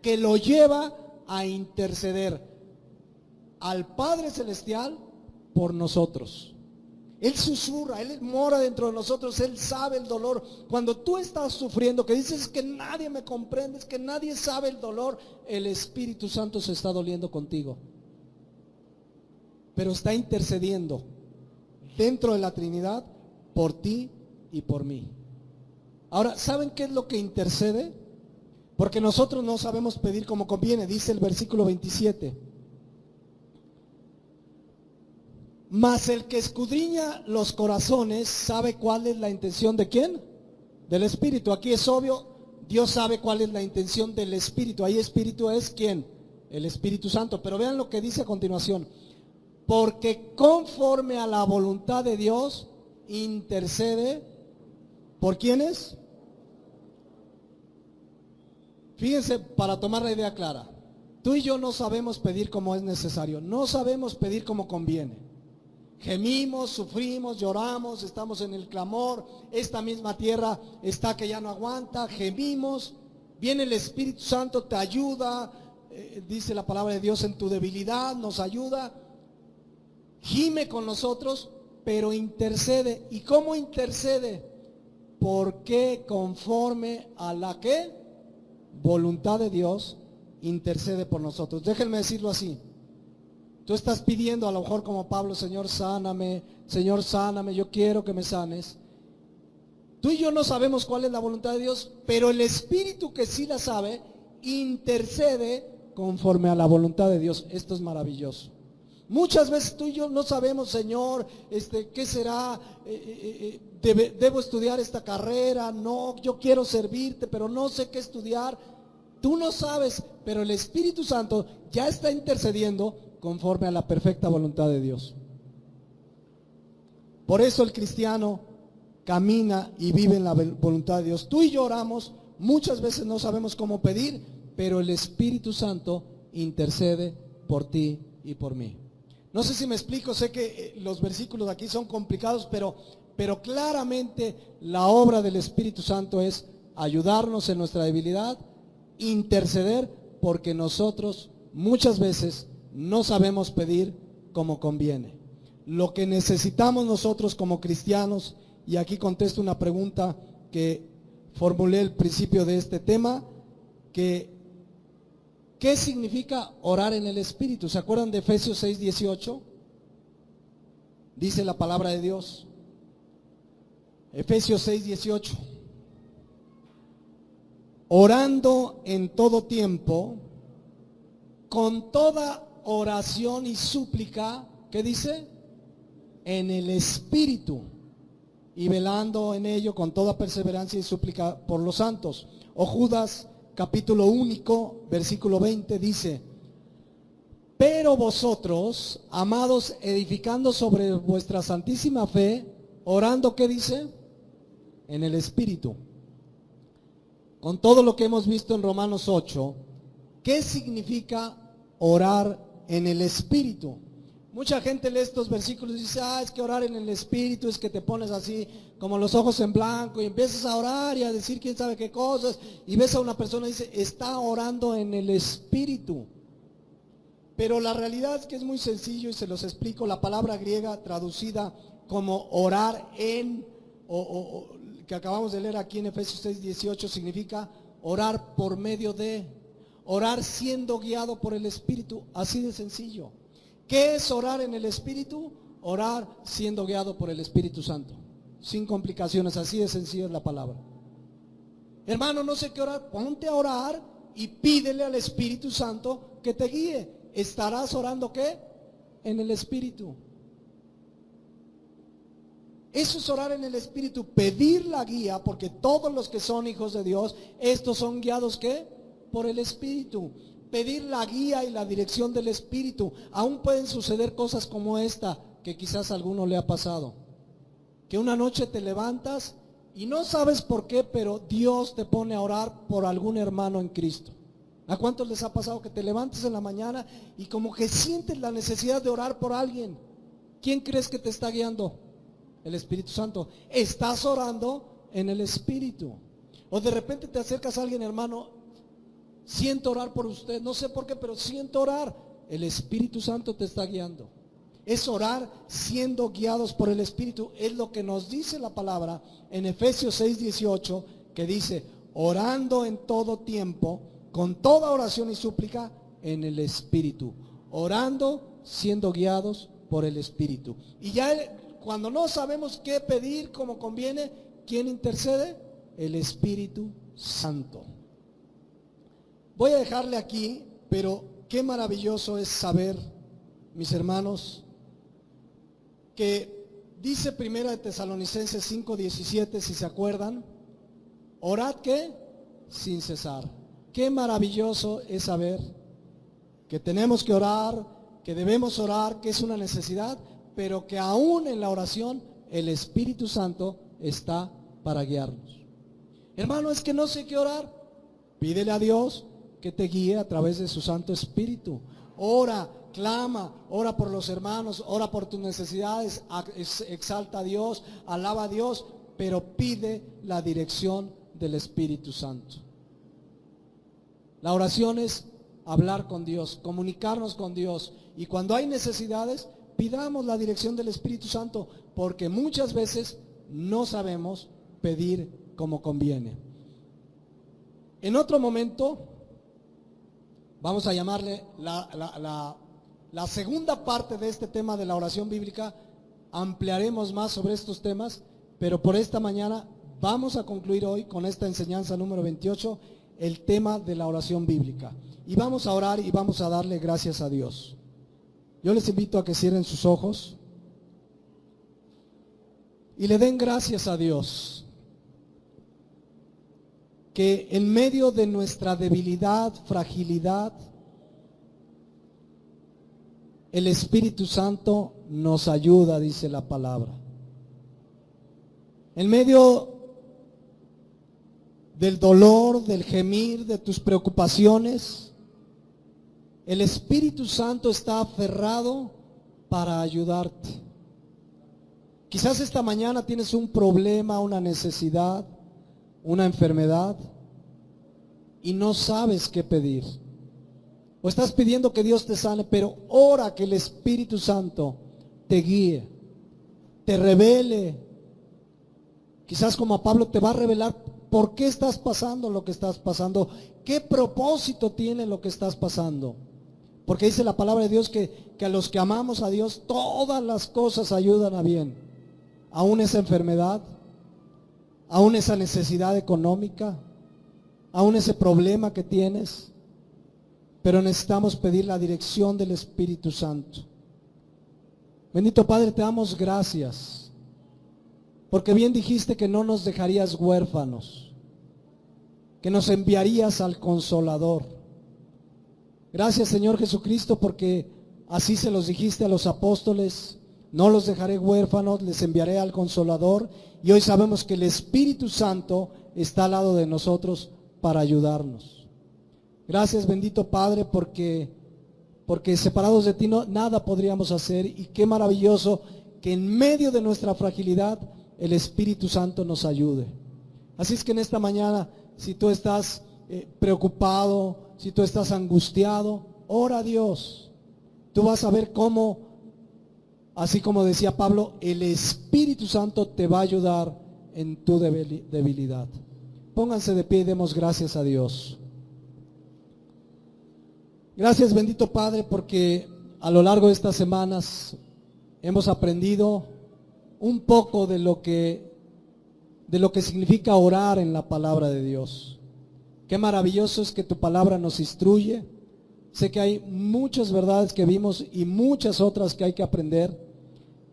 que lo lleva a interceder al Padre Celestial por nosotros. Él susurra, Él mora dentro de nosotros, Él sabe el dolor. Cuando tú estás sufriendo, que dices que nadie me comprende, que nadie sabe el dolor, el Espíritu Santo se está doliendo contigo, pero está intercediendo dentro de la Trinidad por ti y por mí. Ahora, ¿saben qué es lo que intercede? Porque nosotros no sabemos pedir como conviene, dice el versículo 27. Mas el que escudriña los corazones sabe cuál es la intención de quién, del Espíritu. Aquí es obvio, Dios sabe cuál es la intención del Espíritu. Ahí Espíritu es quién, el Espíritu Santo. Pero vean lo que dice a continuación: porque conforme a la voluntad de Dios intercede por quiénes. Fíjense, para tomar la idea clara, tú y yo no sabemos pedir como es necesario, no sabemos pedir como conviene. Gemimos, sufrimos, lloramos, estamos en el clamor, esta misma tierra está que ya no aguanta, gemimos, viene el Espíritu Santo, te ayuda, dice la palabra de Dios, en tu debilidad nos ayuda, gime con nosotros, pero intercede. ¿Y cómo intercede? Porque conforme a la ¿qué? Voluntad de Dios intercede por nosotros. Déjenme decirlo así. Tú estás pidiendo a lo mejor como Pablo: Señor, sáname, yo quiero que me sanes. Tú y yo no sabemos cuál es la voluntad de Dios, pero el Espíritu, que sí la sabe, intercede conforme a la voluntad de Dios. Esto es maravilloso. Muchas veces tú y yo no sabemos, Señor, ¿qué será? ¿Debo estudiar esta carrera? No, yo quiero servirte, pero no sé qué estudiar. Tú no sabes, pero el Espíritu Santo ya está intercediendo conforme a la perfecta voluntad de Dios. Por eso el cristiano camina y vive en la voluntad de Dios. Tú y yo oramos, muchas veces no sabemos cómo pedir, pero el Espíritu Santo intercede por ti y por mí. No sé si me explico, sé que los versículos aquí son complicados, pero claramente la obra del Espíritu Santo es ayudarnos en nuestra debilidad, interceder, porque nosotros muchas veces no sabemos pedir como conviene. Lo que necesitamos nosotros como cristianos, y aquí contesto una pregunta que formulé al principio de este tema, ¿qué significa orar en el Espíritu? ¿Se acuerdan de Efesios 6:18? Dice la palabra de Dios, Efesios 6:18: orando en todo tiempo, con toda oración y súplica, ¿qué dice? En el Espíritu, y velando en ello con toda perseverancia y súplica por los santos. O Judas, capítulo único, versículo 20, dice: pero vosotros, amados, edificando sobre vuestra santísima fe, orando, ¿qué dice? En el Espíritu. Con todo lo que hemos visto en Romanos 8, ¿qué significa orar en el Espíritu? Mucha gente lee estos versículos y dice: es que orar en el Espíritu es que te pones así como los ojos en blanco y empiezas a orar y a decir quién sabe qué cosas, y ves a una persona y dice: está orando en el Espíritu. Pero la realidad es que es muy sencillo y se los explico. La palabra griega traducida como orar en, que acabamos de leer aquí en Efesios 6:18, significa orar por medio de, orar siendo guiado por el Espíritu, así de sencillo. ¿Qué es orar en el Espíritu? Orar siendo guiado por el Espíritu Santo, sin complicaciones, así de sencillo es la palabra. Hermano, no sé qué orar, ponte a orar y pídele al Espíritu Santo que te guíe. ¿Estarás orando qué? En el Espíritu. Eso es orar en el Espíritu, pedir la guía, porque todos los que son hijos de Dios, estos son guiados ¿qué? Por el Espíritu. Pedir la guía y la dirección del Espíritu. Aún pueden suceder cosas como esta: que quizás a alguno le ha pasado, que una noche te levantas y no sabes por qué, pero Dios te pone a orar por algún hermano en Cristo. ¿A cuántos les ha pasado que te levantes en la mañana y como que sientes la necesidad de orar por alguien? ¿Quién crees que te está guiando? El Espíritu Santo. Estás orando en el Espíritu. O de repente te acercas a alguien, hermano, siento orar por usted, no sé por qué, pero siento orar. El Espíritu Santo te está guiando. Es orar siendo guiados por el Espíritu. Es lo que nos dice la palabra en Efesios 6:18, que dice, orando en todo tiempo, con toda oración y súplica en el Espíritu. Orando siendo guiados por el Espíritu. Y ya cuando no sabemos qué pedir como conviene, ¿quién intercede? El Espíritu Santo. Voy a dejarle aquí, pero qué maravilloso es saber, mis hermanos, que dice Primera de Tesalonicenses 5:17, si se acuerdan, orad ¿qué? Sin cesar. Qué maravilloso es saber que tenemos que orar, que debemos orar, que es una necesidad, pero que aún en la oración el Espíritu Santo está para guiarnos. Hermano, es que no sé qué orar. Pídele a Dios que te guíe a través de su Santo Espíritu. Ora, clama, ora por los hermanos, ora por tus necesidades, exalta a Dios, alaba a Dios, pero pide la dirección del Espíritu Santo. La oración es hablar con Dios, comunicarnos con Dios, y cuando hay necesidades, pidamos la dirección del Espíritu Santo, porque muchas veces no sabemos pedir como conviene. En otro momento vamos a llamarle la segunda parte de este tema de la oración bíblica. Ampliaremos más sobre estos temas, pero por esta mañana vamos a concluir hoy con esta enseñanza número 28, el tema de la oración bíblica. Y vamos a orar y vamos a darle gracias a Dios. Yo les invito a que cierren sus ojos y le den gracias a Dios, que en medio de nuestra debilidad, fragilidad, el Espíritu Santo nos ayuda, dice la palabra. En medio del dolor, del gemir, de tus preocupaciones, el Espíritu Santo está aferrado para ayudarte. Quizás esta mañana tienes un problema, una necesidad, una enfermedad y no sabes qué pedir. O estás pidiendo que Dios te sane, pero ora que el Espíritu Santo te guíe, te revele. Quizás como a Pablo te va a revelar por qué estás pasando lo que estás pasando, qué propósito tiene lo que estás pasando. Porque dice la palabra de Dios que a los que amamos a Dios todas las cosas ayudan a bien. Aún esa enfermedad, aún esa necesidad económica, aún ese problema que tienes. Pero necesitamos pedir la dirección del Espíritu Santo. Bendito Padre, te damos gracias, porque bien dijiste que no nos dejarías huérfanos, que nos enviarías al Consolador. Gracias, Señor Jesucristo, porque así se los dijiste a los apóstoles: no los dejaré huérfanos, les enviaré al Consolador. Y hoy sabemos que el Espíritu Santo está al lado de nosotros para ayudarnos. Gracias, bendito Padre, porque separados de ti nada podríamos hacer. Y qué maravilloso que en medio de nuestra fragilidad el Espíritu Santo nos ayude. Así es que en esta mañana, si tú estás preocupado, si tú estás angustiado, ora a Dios. Tú vas a ver cómo, así como decía Pablo, el Espíritu Santo te va a ayudar en tu debilidad. Pónganse de pie y demos gracias a Dios. Gracias, bendito Padre, porque a lo largo de estas semanas hemos aprendido un poco de lo que significa orar en la palabra de Dios. Qué maravilloso es que tu palabra nos instruye. Sé que hay muchas verdades que vimos y muchas otras que hay que aprender,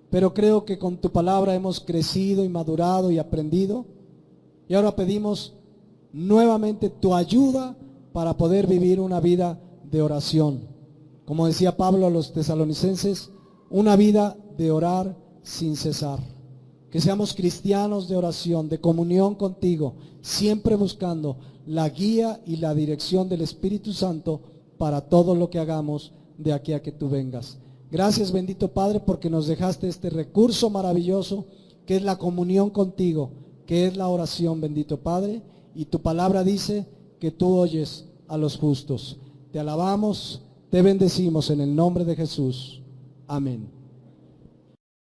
pero creo que con tu palabra hemos crecido y madurado y aprendido. Y ahora pedimos nuevamente tu ayuda para poder vivir una vida de oración. Como decía Pablo a los tesalonicenses, una vida de orar sin cesar. Que seamos cristianos de oración, de comunión contigo, siempre buscando la guía y la dirección del Espíritu Santo para todo lo que hagamos de aquí a que tú vengas. Gracias, bendito Padre, porque nos dejaste este recurso maravilloso que es la comunión contigo, que es la oración, bendito Padre, y tu palabra dice que tú oyes a los justos. Te alabamos, te bendecimos en el nombre de Jesús. Amén.